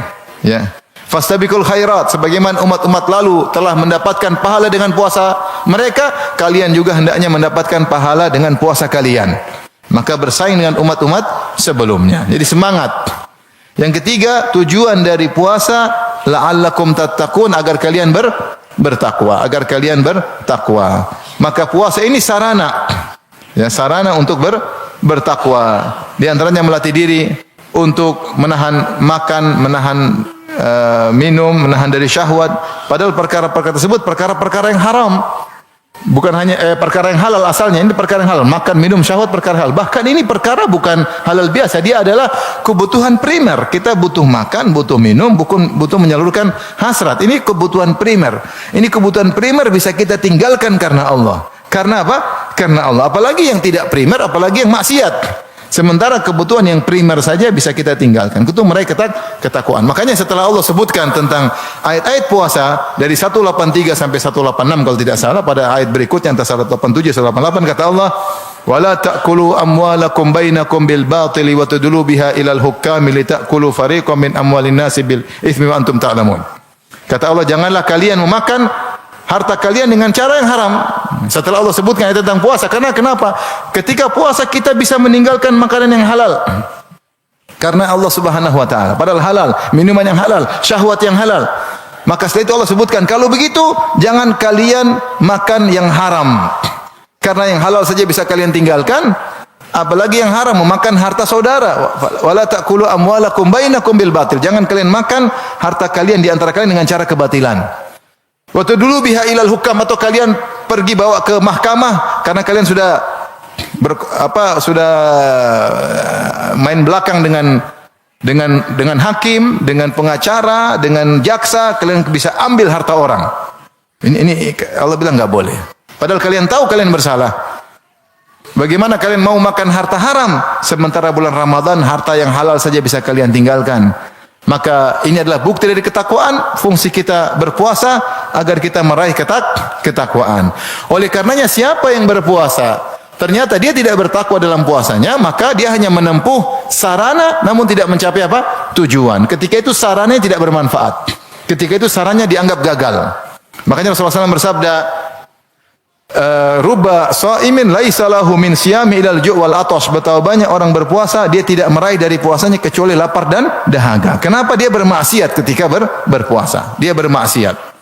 ya. Fastabiqul khairat, sebagaimana umat-umat lalu telah mendapatkan pahala dengan puasa mereka, kalian juga hendaknya mendapatkan pahala dengan puasa kalian. Maka bersaing dengan umat-umat sebelumnya. Jadi semangat. Yang ketiga, tujuan dari puasa la'allakum tattaqun, agar kalian bertakwa, Maka puasa ini sarana, ya, sarana untuk bertakwa. Di antaranya melatih diri untuk menahan makan, menahan minum, menahan dari syahwat. Padahal perkara-perkara tersebut perkara-perkara yang haram. Bukan hanya perkara yang halal asalnya, ini perkara yang halal. Makan, minum, syahwat perkara halal. Bahkan ini perkara bukan halal biasa, dia adalah kebutuhan primer. Kita butuh makan, butuh minum, butuh menyalurkan hasrat. Ini kebutuhan primer. Ini kebutuhan primer bisa kita tinggalkan karena Allah. Karena apa? Karena Allah. Apalagi yang tidak primer, apalagi yang maksiat. Sementara kebutuhan yang primer saja bisa kita tinggalkan. Itu meraih ketakwaan. Makanya setelah Allah sebutkan tentang ayat-ayat puasa dari 183 sampai 186 kalau tidak salah, pada ayat berikutnya antara 187 dan 188 kata Allah, "Wala ta'kulu amwalakum bainakum bil batili wa tudlu biha ilal hukami litakulu fariqam min amwalin nasi bil itsmi wa antum ta'lamun." Kata Allah, janganlah kalian memakan harta kalian dengan cara yang haram. Setelah Allah sebutkan ayat tentang puasa, karena kenapa? Ketika puasa kita bisa meninggalkan makanan yang halal. Karena Allah Subhanahu wa taala, padahal halal, minuman yang halal, syahwat yang halal. Maka setelah itu Allah sebutkan, kalau begitu jangan kalian makan yang haram. Karena yang halal saja bisa kalian tinggalkan, apalagi yang haram, memakan harta saudara. Wala ta'kulu amwalakum bainakum bil batil. Jangan kalian makan harta kalian di antara kalian dengan cara kebatilan. Waktu dulu biha ilal hukam, atau kalian pergi bawa ke mahkamah karena kalian sudah main belakang dengan hakim, dengan pengacara, dengan jaksa, kalian bisa ambil harta orang. Ini Allah bilang enggak boleh. Padahal kalian tahu kalian bersalah. Bagaimana kalian mau makan harta haram sementara bulan Ramadan harta yang halal saja bisa kalian tinggalkan? Maka ini adalah bukti dari ketakwaan, fungsi kita berpuasa agar kita meraih ketakwaan. Oleh karenanya siapa yang berpuasa ternyata dia tidak bertakwa dalam puasanya, maka dia hanya menempuh sarana namun tidak mencapai apa? Tujuan. Ketika itu sarananya tidak bermanfaat. Ketika itu sarannya dianggap gagal. Makanya Rasulullah SAW bersabda, "Rubba shaimin laisa lahu min siyami ilal ju' wal atash." Betapa banyak orang berpuasa dia tidak meraih dari puasanya kecuali lapar dan dahaga. Kenapa? Dia bermaksiat ketika berpuasa. Dia bermaksiat.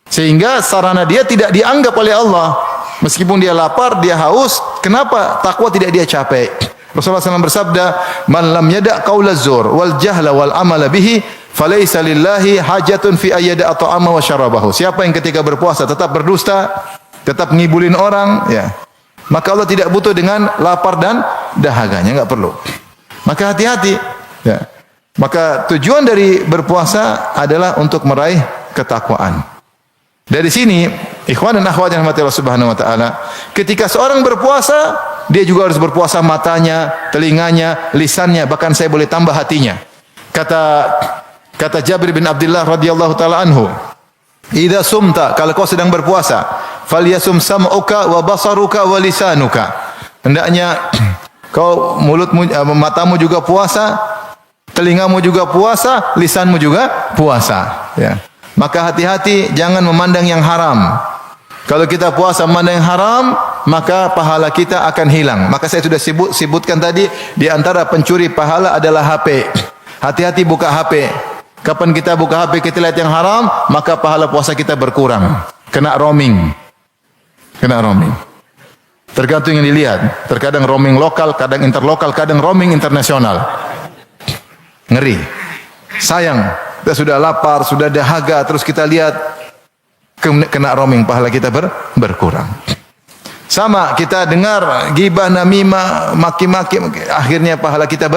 Sehingga sarana dia tidak dianggap oleh Allah. Meskipun dia lapar, dia haus, kenapa takwa tidak dia capai? Rasulullah SAW bersabda, "Man lam yada' qaulaz zur wal jahla wal amala bihi falaysa lillahi hajatun fi ayyada ta'ama wa syarabahu." Siapa yang ketika berpuasa tetap berdusta, tetap ngibulin orang, ya, maka Allah tidak butuh dengan lapar dan dahaganya, enggak perlu. Maka hati-hati, ya. Maka tujuan dari berpuasa adalah untuk meraih ketakwaan. Dari sini, ikhwan dan akhwat yang dirahmati Allah Subhanahu wa taala, ketika seorang berpuasa, dia juga harus berpuasa matanya, telinganya, lisannya, bahkan saya boleh tambah hatinya. Kata Jabir bin Abdullah radhiyallahu taala anhu, "Idza sumta," kalau kau sedang berpuasa, "falyasum sam'uka wa basaruka wa lisanuka." Hendaknya kau matamu juga puasa, telingamu juga puasa, lisanmu juga puasa, ya. Maka hati-hati jangan memandang yang haram. Kalau kita puasa memandang yang haram, maka pahala kita akan hilang. Maka saya sudah sebutkan tadi, di antara pencuri pahala adalah HP. Hati-hati buka HP. Kapan kita buka HP kita lihat yang haram, maka pahala puasa kita berkurang. Kena roaming. Tergantung yang dilihat. Terkadang roaming lokal, kadang interlokal, kadang roaming internasional. Ngeri. Sayang, kita sudah lapar, sudah dahaga, terus kita lihat kena roaming, pahala kita berkurang. Sama, kita dengar gibah, namimah, maki-maki, akhirnya pahala kita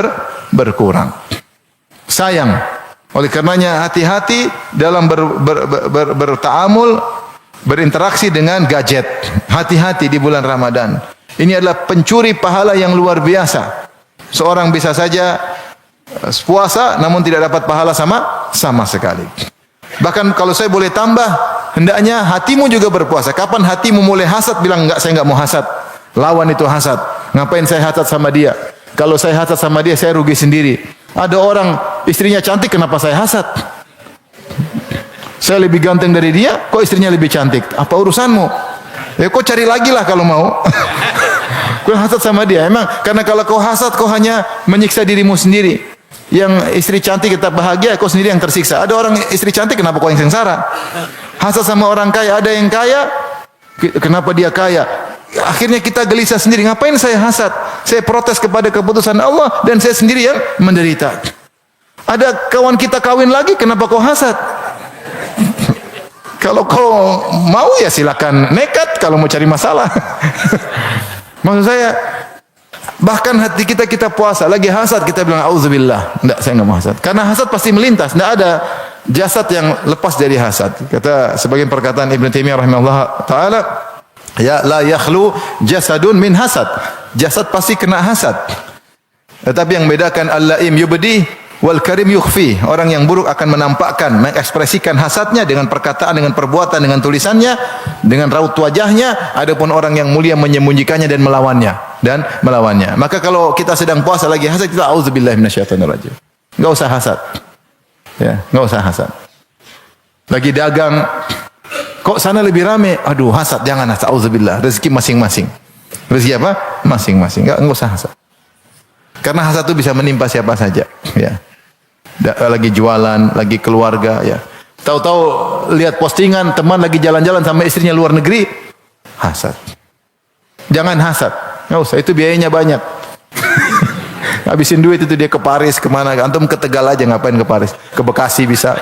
berkurang. Sayang. Oleh karenanya hati-hati dalam bertaamul, berinteraksi dengan gadget. Hati-hati di bulan Ramadan. Ini adalah pencuri pahala yang luar biasa. Seorang bisa saja puasa namun tidak dapat pahala sama sekali. Bahkan kalau saya boleh tambah, hendaknya hatimu juga berpuasa. Kapan hatimu mulai hasad, bilang enggak, saya enggak mau hasad. Lawan itu hasad. Ngapain saya hasad sama dia? Kalau saya hasad sama dia, saya rugi sendiri. Ada orang istrinya cantik, kenapa saya hasad? Saya lebih ganteng dari dia, kok istrinya lebih cantik? Apa urusanmu? Ya kau cari lagi lah kalau mau. Kau hasad sama dia. Emang karena kalau kau hasad, kau hanya menyiksa dirimu sendiri. Yang istri cantik tetap bahagia, kau sendiri yang tersiksa. Ada orang istri cantik, kenapa kau yang sengsara? Hasad sama orang kaya, ada yang kaya, kenapa dia kaya? Akhirnya kita gelisah sendiri. Ngapain saya hasad? Saya protes kepada keputusan Allah dan saya sendiri yang menderita. Ada kawan kita kawin lagi, kenapa kau hasad? Kalau kau mau ya silakan nekat kalau mau cari masalah. Maksud saya, bahkan hati kita puasa, lagi hasad kita bilang auzubillah. Enggak, saya enggak mau hasad. Karena hasad pasti melintas, enggak ada jasad yang lepas dari hasad. Kata sebagian perkataan Ibnu Taimiyah rahimahullah taala, ya la yakhlu jasadun min hasad. Jasad pasti kena hasad. Tetapi yang membedakan al-laim yubdi wal karim yukhfi. Orang yang buruk akan menampakkan, mengekspresikan hasadnya dengan perkataan, dengan perbuatan, dengan tulisannya, dengan raut wajahnya. Adapun orang yang mulia menyembunyikannya dan melawannya. Maka kalau kita sedang puasa lagi hasad, kita auzubillahi minasyaitonirrajim. Enggak usah hasad. Ya, enggak usah hasad. Lagi dagang, kok sana lebih rame? Aduh, hasad, jangan hasad. Auzubillah. Rezeki masing-masing. Rezeki apa? Masing-masing. Enggak usah hasad. Karena hasad itu bisa menimpa siapa saja, ya. Lagi jualan, lagi keluarga, ya. Tahu-tahu lihat postingan teman lagi jalan-jalan sama istrinya luar negeri, hasad. Jangan hasad. Enggak usah, itu biayanya banyak. Habisin duit itu dia ke Paris, kemana? Antum ke Tegal aja, ngapain ke Paris? Ke Bekasi bisa.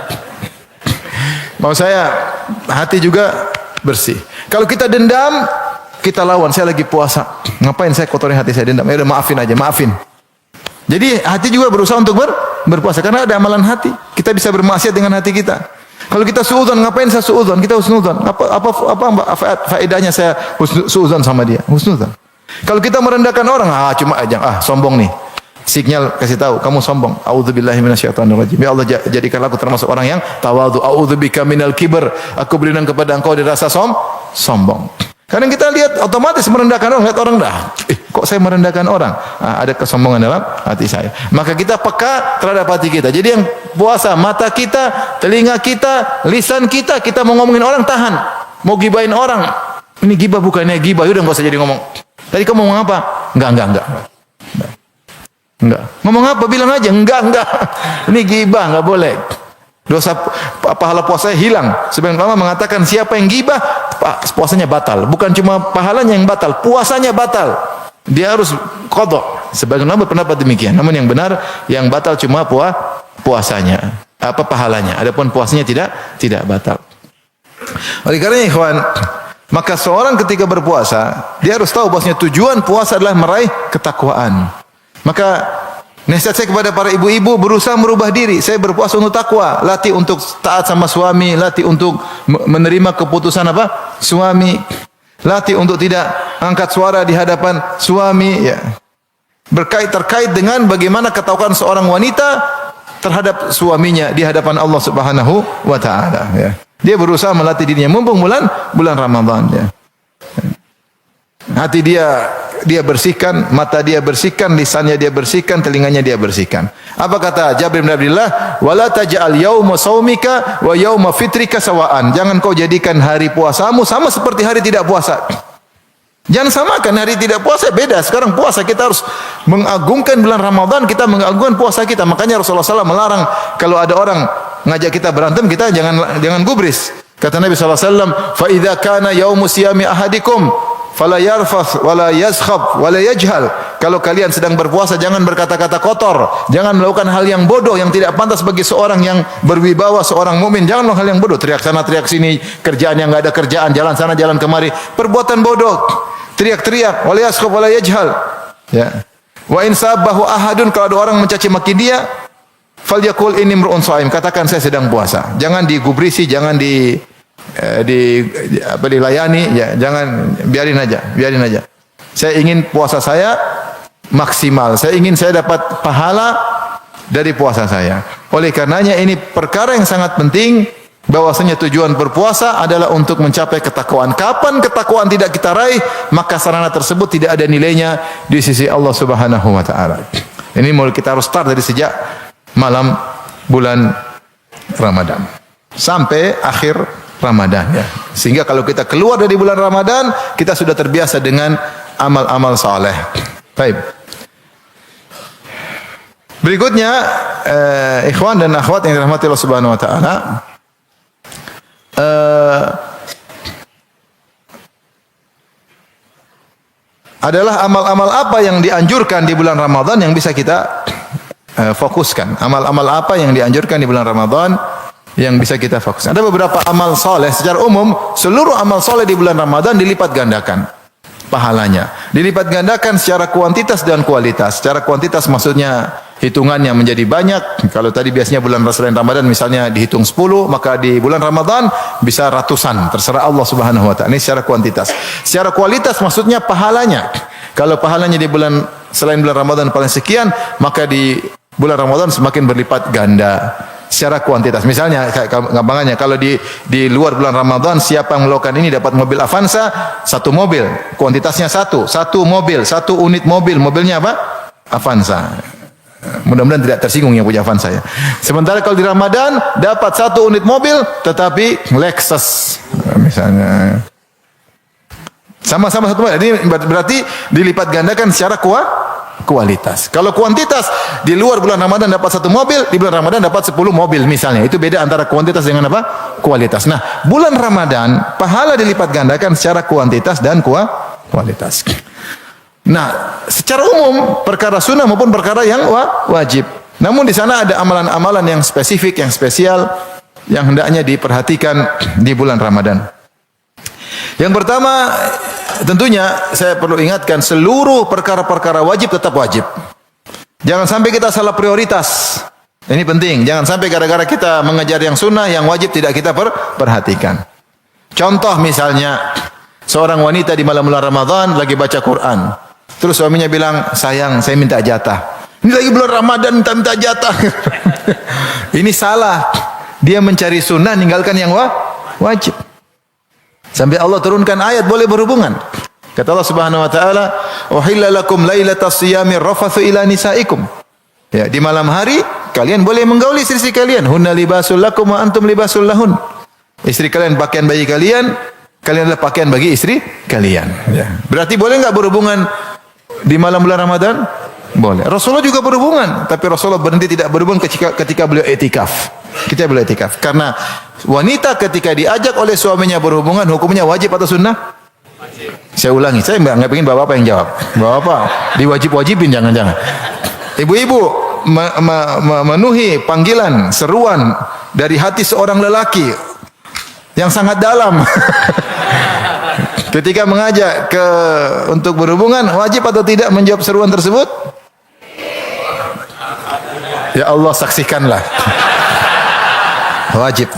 Mau saya, hati juga bersih. Kalau kita dendam, kita lawan. Saya lagi puasa, ngapain saya kotori hati saya, dendam? Ya udah, maafin aja, maafin. Jadi hati juga berusaha untuk berpuasa karena ada amalan hati. Kita bisa bermaksiat dengan hati kita. Kalau kita suudzon, ngapain saya suudzon? Kita husnudzon. Apa faedahnya saya suudzon sama dia? Husnudzon. Kalau kita merendahkan orang, sombong nih. Signal kasih tahu, kamu sombong. A'udzubillahi minasyaitonirrajim. Ya Allah, jadikanlah aku termasuk orang yang tawadhu. A'udzubika minal kibr. Aku berlindung kepada Engkau dari rasa sombong. Kadang kita lihat otomatis merendahkan orang, lihat orang dah. Kok saya merendahkan orang? Ada kesombongan dalam hati saya. Maka kita peka terhadap hati kita. Jadi yang puasa, mata kita, telinga kita, lisan kita, kita mau ngomongin orang tahan. Mau gibahin orang. Ini gibah bukannya gibah. Udah enggak usah jadi ngomong. Tadi kamu ngomong apa? Enggak. Ngomong apa? Bilang aja enggak. Ini gibah, enggak boleh. Dosa pahala puasanya hilang. Sebagian ulama mengatakan siapa yang gibah, puasanya batal. Bukan cuma pahalanya yang batal, puasanya batal. Dia harus qadha. Sebagian ulama berpendapat demikian. Namun yang benar, yang batal cuma puasanya, pahalanya. Adapun puasanya tidak batal. Oleh karena ikhwan, maka seorang ketika berpuasa, dia harus tahu bahwasanya tujuan puasa adalah meraih ketakwaan. Maka nasihat saya kepada para ibu-ibu, berusaha merubah diri. Saya berpuasa untuk takwa, latih untuk taat sama suami, latih untuk menerima keputusan suami, latih untuk tidak angkat suara di hadapan suami, ya. Terkait dengan bagaimana ketakwaan seorang wanita terhadap suaminya di hadapan Allah Subhanahu wa taala, ya. Dia berusaha melatih dirinya mumpung bulan Ramadan, ya. Hati dia bersihkan, mata dia bersihkan, lisannya dia bersihkan, telinganya dia bersihkan. Apa kata Jabir bin Abdullah? Wala taj'al yauma shaumika wa yauma fitrika sawaan. Jangan kau jadikan hari puasamu sama seperti hari tidak puasa. Jangan samakan, hari tidak puasa beda. Sekarang puasa kita harus mengagungkan bulan Ramadan, kita mengagungkan puasa kita. Makanya Rasulullah SAW melarang kalau ada orang ngajak kita berantem, kita jangan gubris. Kata Nabi SAW, fa idza kana yaumu siyami ahadikum fala yarfath wala yazkhab wala yajhal. Kalau kalian sedang berpuasa jangan berkata-kata kotor, jangan melakukan hal yang bodoh yang tidak pantas bagi seorang yang berwibawa, seorang mukmin. Jangan melakukan hal yang bodoh, teriak sana teriak sini, kerjaan yang enggak ada kerjaan, jalan sana jalan kemari, perbuatan bodoh, teriak-teriak, wala yazkhab wala yajhal. Ya. Wa in sabahu ahadun, kalau ada orang mencaci maki dia, falyaqul inni mru'un shaim, katakan saya sedang puasa. Jangan digubrisi, jangan dilayani, ya, jangan, biarin aja. Saya ingin puasa saya maksimal. Saya ingin saya dapat pahala dari puasa saya. Oleh karenanya ini perkara yang sangat penting, bahwasanya tujuan berpuasa adalah untuk mencapai ketakwaan. Kapan ketakwaan tidak kita raih, maka sarana tersebut tidak ada nilainya di sisi Allah Subhanahu wa taala. Ini mulai kita harus start dari sejak malam bulan Ramadan sampai akhir Ramadan, ya. Sehingga kalau kita keluar dari bulan Ramadan, kita sudah terbiasa dengan amal-amal saleh. Baik. Berikutnya, ikhwan dan akhwat yang dirahmati Allah Subhanahu wa taala, adalah amal-amal apa yang dianjurkan di bulan Ramadan yang bisa kita fokuskan. Amal-amal apa yang dianjurkan di bulan Ramadan yang bisa kita fokuskan. Ada beberapa amal soleh. Secara umum, seluruh amal soleh di bulan Ramadan dilipat gandakan pahalanya. Dilipat gandakan secara kuantitas dan kualitas. Secara kuantitas maksudnya hitungannya menjadi banyak. Kalau tadi biasanya bulan Ramadan misalnya dihitung 10, maka di bulan Ramadan bisa ratusan. Terserah Allah Subhanahu wa taala. Ini secara kuantitas. Secara kualitas maksudnya pahalanya. Kalau pahalanya di bulan selain bulan Ramadan paling sekian, maka di bulan Ramadan semakin berlipat ganda. Secara kuantitas, misalnya gampangannya, kalau di luar bulan Ramadan siapa yang melakukan ini dapat mobil Avanza, satu mobil, kuantitasnya satu mobil, satu unit mobil, mobilnya apa? Avanza. Mudah-mudahan tidak tersinggung yang punya Avanza, ya. Sementara kalau di Ramadan dapat satu unit mobil, tetapi Lexus misalnya, sama-sama satu mobil. Ini berarti dilipat gandakan secara kualitas. Kalau kuantitas, di luar bulan Ramadan dapat satu mobil, di bulan Ramadan dapat 10 mobil misalnya. Itu beda antara kuantitas dengan apa? Kualitas. Nah, bulan Ramadan pahala dilipat gandakan secara kuantitas dan kualitas. Nah, secara umum perkara sunnah maupun perkara yang wajib. Namun di sana ada amalan-amalan yang spesifik, yang spesial, yang hendaknya diperhatikan di bulan Ramadan. Yang pertama, tentunya saya perlu ingatkan, seluruh perkara-perkara wajib tetap wajib. Jangan sampai kita salah prioritas. Ini penting. Jangan sampai gara-gara kita mengejar yang sunnah, yang wajib tidak kita perhatikan. Contoh misalnya, seorang wanita di malam bulan Ramadan lagi baca Quran. Terus suaminya bilang, sayang, saya minta jatah. Ini lagi bulan Ramadan minta jatah. Ini salah. Dia mencari sunnah, ninggalkan yang wajib. Sampai Allah turunkan ayat boleh berhubungan. Kata Allah Subhanahu wa taala, "Uhilla lakum lailatas siyami rafathu ila nisaikum." Ya, di malam hari kalian boleh menggauli istri kalian. Hunna libasul lakum wa antum libasul lahun. Istri kalian pakaian bagi kalian, kalian adalah pakaian bagi istri kalian. Ya. Berarti boleh enggak berhubungan di malam bulan Ramadan? Boleh. Rasulullah juga berhubungan, tapi Rasulullah berhenti tidak berhubungan ketika beliau i'tikaf. Kita beliau i'tikaf. Karena wanita ketika diajak oleh suaminya berhubungan, hukumnya wajib atau sunnah? Wajib. Saya ulangi, saya nggak pengen bapak-bapak yang jawab. Bapak diwajib-wajibin, jangan-jangan. Ibu-ibu memenuhi panggilan, seruan dari hati seorang lelaki yang sangat dalam. Ketika mengajak untuk berhubungan, wajib atau tidak menjawab seruan tersebut? Ya Allah, saksikanlah. Wajib.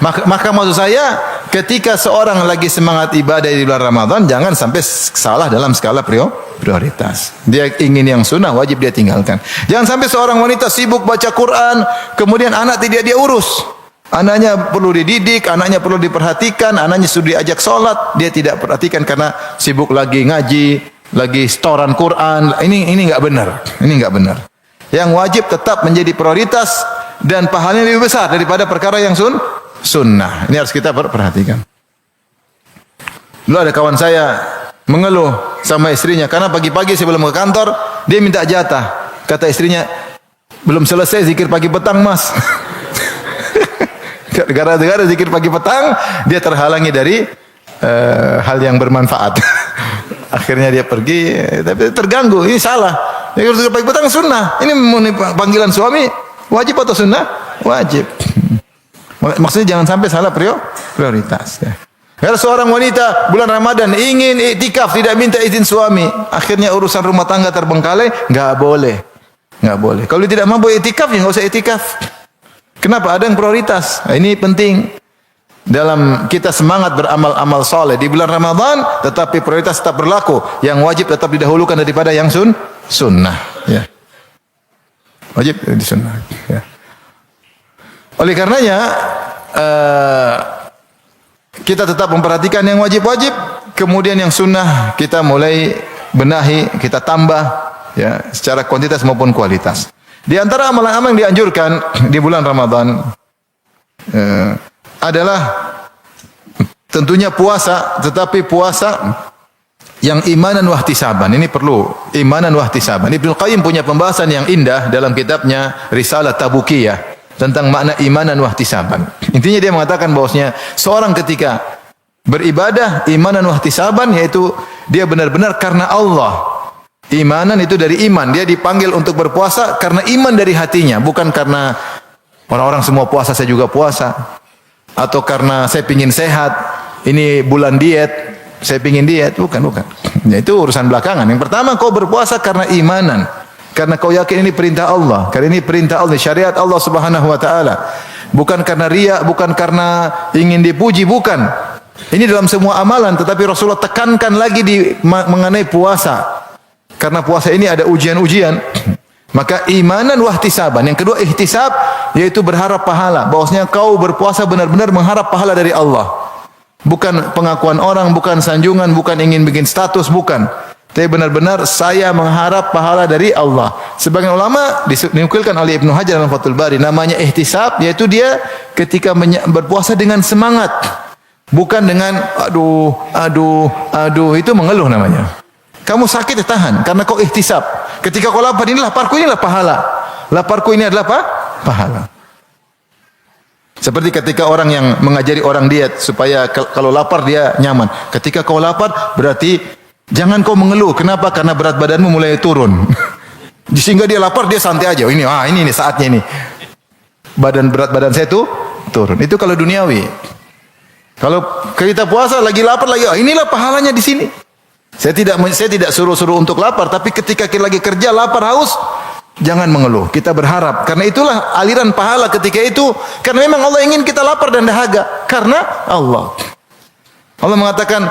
Maka maksud saya, ketika seorang lagi semangat ibadah di bulan Ramadan, jangan sampai salah dalam skala prioritas. Dia ingin yang sunnah, wajib dia tinggalkan. Jangan sampai seorang wanita sibuk baca Quran, kemudian anak tidak dia urus. Anaknya perlu dididik, anaknya perlu diperhatikan, anaknya sudah diajak sholat, dia tidak perhatikan karena sibuk lagi ngaji, lagi setoran Quran. Ini enggak benar. Ini enggak benar. Yang wajib tetap menjadi prioritas dan pahalanya lebih besar daripada perkara yang sunnah. Ini harus kita perhatikan. Dulu ada kawan saya mengeluh sama istrinya karena pagi-pagi sebelum ke kantor dia minta jatah. Kata istrinya, belum selesai zikir pagi petang, Mas. Gara-gara zikir pagi petang dia terhalangi dari hal yang bermanfaat. Akhirnya dia pergi, tapi terganggu. Ini salah. Ini harus pakai petang sunnah. Ini panggilan suami wajib atau sunnah? Wajib. Maksudnya jangan sampai salah prioritas. Ya. Kalau seorang wanita bulan Ramadan ingin iktikaf tidak minta izin suami, akhirnya urusan rumah tangga terbengkalai, nggak boleh, nggak boleh. Kalau tidak mampu iktikaf ya nggak usah iktikaf. Kenapa? Ada yang prioritas. Nah, ini penting. Dalam kita semangat beramal-amal soleh di bulan Ramadan, tetapi prioritas tetap berlaku. Yang wajib tetap didahulukan daripada yang sunnah. Ya. Wajib di sunnah. Ya. Oleh karenanya, kita tetap memperhatikan yang wajib-wajib, kemudian yang sunnah kita mulai benahi, kita tambah, ya, secara kuantitas maupun kualitas. Di antara amalan-amalan yang dianjurkan di bulan Ramadan adalah tentunya puasa, tetapi puasa yang imanan wahtisaban. Ini perlu imanan wahtisaban. Ibnu Qayyim punya pembahasan yang indah dalam kitabnya Risalah Tabukiyah tentang makna imanan wahtisaban. Intinya dia mengatakan bahwasanya seorang ketika beribadah imanan wahtisaban, yaitu dia benar-benar karena Allah. Imanan itu dari iman. Dia dipanggil untuk berpuasa karena iman dari hatinya, bukan karena orang-orang semua puasa saya juga puasa. Atau karena saya pingin sehat, ini bulan diet, saya pingin diet, bukan. Ya, itu urusan belakangan. Yang pertama kau berpuasa karena imanan, karena kau yakin ini perintah Allah, karena ini perintah Allah, syariat Allah Subhanahu wa taala. Bukan karena riya, bukan karena ingin dipuji, bukan. Ini dalam semua amalan, tetapi Rasulullah tekankan lagi mengenai puasa. Karena puasa ini ada ujian-ujian. Maka imanan wahtisaban. Yang kedua ihtisab, yaitu berharap pahala. Bahwasanya kau berpuasa benar-benar mengharap pahala dari Allah. Bukan pengakuan orang, bukan sanjungan, bukan ingin bikin status, bukan. Tapi benar-benar saya mengharap pahala dari Allah. Sebagian ulama dinukilkan oleh Ibnu Hajar dalam Fathul Bari, namanya ihtisab, yaitu dia ketika berpuasa dengan semangat. Bukan dengan aduh, itu mengeluh namanya. Kamu sakit tahan karena kau ihtisab. Ketika kau lapar, ini laparku, inilah pahala. Laparku ini adalah apa? Pahala. Seperti ketika orang yang mengajari orang diet supaya kalau lapar dia nyaman. Ketika kau lapar berarti jangan kau mengeluh. Kenapa? Karena berat badanmu mulai turun. Sehingga dia lapar, dia santai aja. Ini saatnya ini. Berat badan saya tuh turun. Itu kalau duniawi. Kalau kita puasa lagi lapar lagi, inilah pahalanya di sini. Saya tidak suruh-suruh untuk lapar, tapi ketika kita lagi kerja lapar haus, jangan mengeluh. Kita berharap, karena itulah aliran pahala ketika itu. Karena memang Allah ingin kita lapar dan dahaga, karena Allah. Allah mengatakan,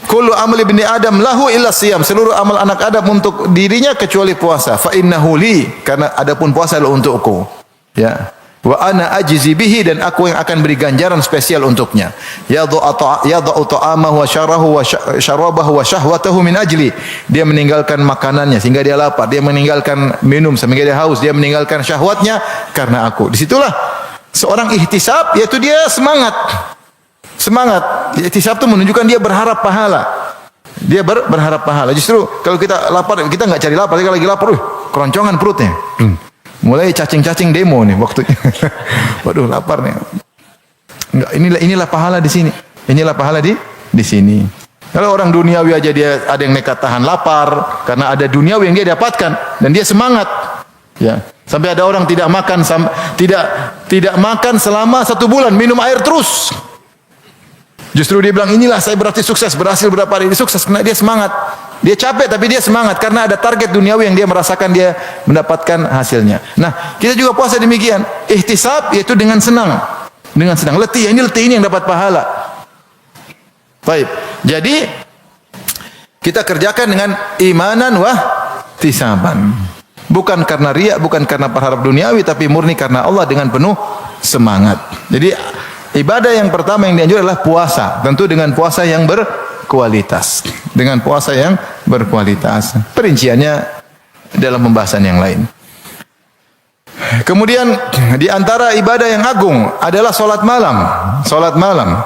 kullu amali ibni Adam lahu illa siyam. Seluruh amal anak Adam untuk dirinya kecuali puasa. Fa innahu li, karena adapun puasa adalah untukku. Ya. Wa ana ajzi bihi, dan aku yang akan beri ganjaran spesial untuknya. Yadha'u ta'amahu wa syarahu wa syarabahu wa syahwatahu min ajli. Dia meninggalkan makanannya sehingga dia lapar, dia meninggalkan minum sehingga dia haus, dia meninggalkan syahwatnya karena aku. Disitulah seorang ihtisab, yaitu dia semangat. Ihtisab itu menunjukkan dia berharap pahala. Dia berharap pahala. Justru kalau kita lapar, kita enggak cari lapar, kita lagi lapar, keroncongan perutnya. Mulai cacing-cacing demo nih waktunya. Waduh, lapar nih. Enggak, inilah pahala di sini. Inilah pahala di sini. Kalau orang duniawi aja dia ada yang nekat tahan lapar karena ada duniawi yang dia dapatkan dan dia semangat. Ya, sampai ada orang tidak makan selama 1 bulan, minum air terus. Justru dia bilang, inilah saya berarti sukses, berhasil berapa hari ini sukses karena dia semangat. Dia capek tapi dia semangat karena ada target duniawi yang dia merasakan, dia mendapatkan hasilnya. Nah, kita juga puasa demikian. Ihtisab yaitu dengan senang. Dengan senang. Letih ini yang dapat pahala. Baik. Jadi kita kerjakan dengan imanan wahtisaban. Bukan karena riya, bukan karena berharap duniawi, tapi murni karena Allah dengan penuh semangat. Jadi ibadah yang pertama yang dianjurkan adalah puasa. Tentu dengan puasa yang berkualitas. Dengan puasa yang berkualitas. Perinciannya dalam pembahasan yang lain. Kemudian di antara ibadah yang agung adalah salat malam. Salat malam.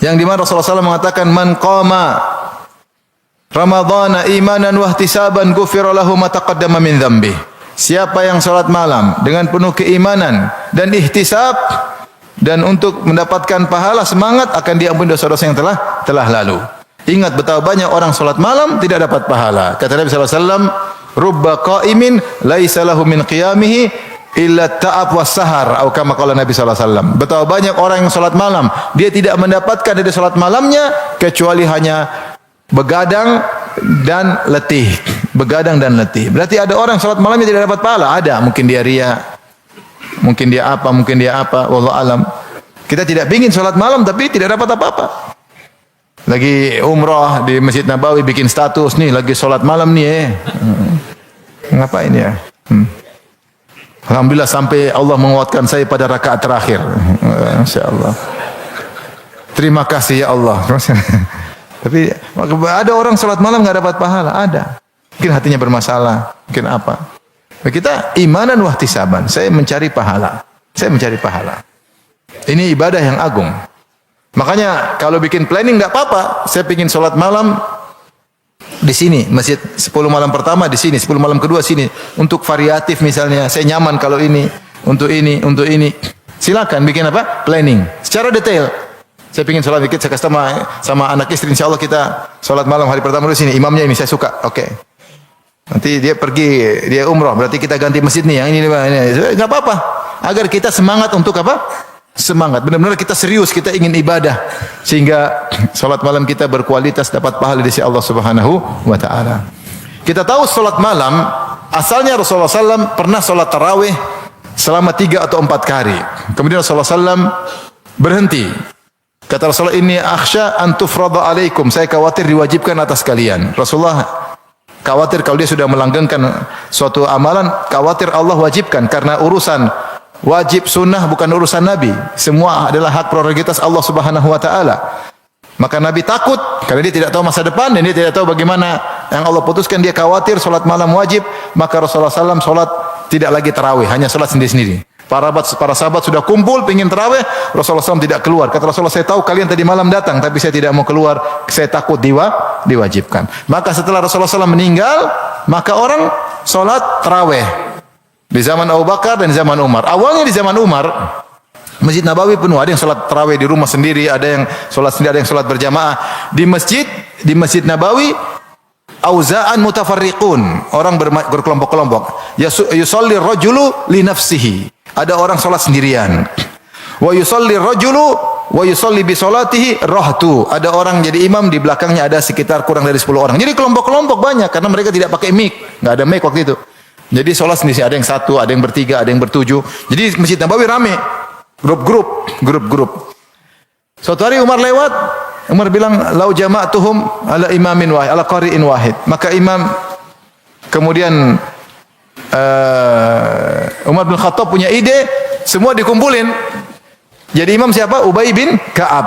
Yang di mana Rasulullah SAW mengatakan, man qama Ramadhana imanan wahtisaban ghufira lahu ma taqaddama min dzambi. Siapa yang salat malam dengan penuh keimanan dan ihtisab dan untuk mendapatkan pahala semangat, akan diampuni dosa-dosa yang telah lalu. Ingat betapa banyak orang salat malam tidak dapat pahala. Kata Nabi sallallahu alaihi wasallam, "Rubba qa'imin laisa lahu min qiyamihi illa ta'ab was sahar." Atau kama qala Nabi sallallahu alaihi wasallam. Betapa banyak orang yang salat malam, dia tidak mendapatkan dari salat malamnya kecuali hanya begadang dan letih. Begadang dan letih. Berarti ada orang salat malamnya tidak dapat pahala. Ada, mungkin dia riya, mungkin dia apa, wallahu alam. Kita tidak ingin salat malam tapi tidak dapat apa-apa. Lagi umrah di Masjid Nabawi bikin status nih, lagi salat malam nih ngapain ya? Alhamdulillah sampai Allah menguatkan saya pada rakaat terakhir. Masyaallah. Terima kasih ya Allah. Tapi ada orang salat malam enggak dapat pahala, ada. Mungkin hatinya bermasalah, mungkin apa. Kita imanan wahtisaban, saya mencari pahala. Saya mencari pahala. Ini ibadah yang agung. Makanya kalau bikin planning enggak apa-apa. Saya ingin salat malam di sini, masjid 10 malam pertama di sini, 10 malam kedua sini. Untuk variatif misalnya, saya nyaman kalau ini, untuk ini, untuk ini. Silakan bikin apa? Planning secara detail. Saya ingin salat dikit, saya kasih sama anak istri, insyaallah kita salat malam hari pertama di sini. Imamnya ini saya suka. Oke. Nanti dia pergi, dia umrah, berarti kita ganti masjid nih, yang ini enggak apa-apa. Agar kita semangat untuk apa? Semangat, benar-benar kita serius, kita ingin ibadah sehingga salat malam kita berkualitas, dapat pahala di sisi Allah Subhanahu wa taala. Kita tahu salat malam asalnya Rasulullah SAW pernah salat tarawih selama 3 atau 4 kali. Kemudian Rasulullah SAW berhenti. Kata Rasulullah, "Inni akhsha an tufrada alaikum." Saya khawatir diwajibkan atas kalian. Rasulullah khawatir kalau dia sudah melanggengkan suatu amalan, khawatir Allah wajibkan karena urusan wajib sunnah bukan urusan Nabi. Semua adalah hak prerogatif Allah Subhanahu wa taala. Maka Nabi takut karena dia tidak tahu masa depan dan dia tidak tahu bagaimana yang Allah putuskan. Dia khawatir salat malam wajib, maka Rasulullah SAW salat tidak lagi tarawih, hanya salat sendiri-sendiri. Para sahabat sudah kumpul ingin tarawih, Rasulullah SAW tidak keluar. Kata Rasulullah, "Saya tahu kalian tadi malam datang, tapi saya tidak mau keluar. Saya takut diwajibkan." Maka setelah Rasulullah SAW meninggal, maka orang salat tarawih. Di zaman Abu Bakar dan di zaman Umar. Awalnya di zaman Umar, Masjid Nabawi penuh. Ada yang sholat tarawih di rumah sendiri, ada yang sholat sendiri, ada yang sholat berjamaah. Di Masjid Nabawi, auza'an mutafarriqun. Orang berkelompok-kelompok. Yusalli rajulu li nafsihi. Ada orang sholat sendirian. Wa yusalli rajulu wa yusalli bi salatihi rahtu. Ada orang jadi imam, di belakangnya ada sekitar kurang dari 10 orang. Jadi kelompok-kelompok banyak karena mereka tidak pakai mic. Enggak ada mic waktu itu. Jadi sholat sendiri, ada yang 1, ada yang bertiga, ada yang ber7. Jadi Masjid Nabawi rame, grup. Suatu hari Umar lewat, Umar bilang, "Lau jama'tuhum ala imamin wahid, ala qari'in wahid." Maka imam, kemudian Umar bin Khattab punya ide, semua dikumpulin. Jadi imam siapa? Ubay bin Ka'ab.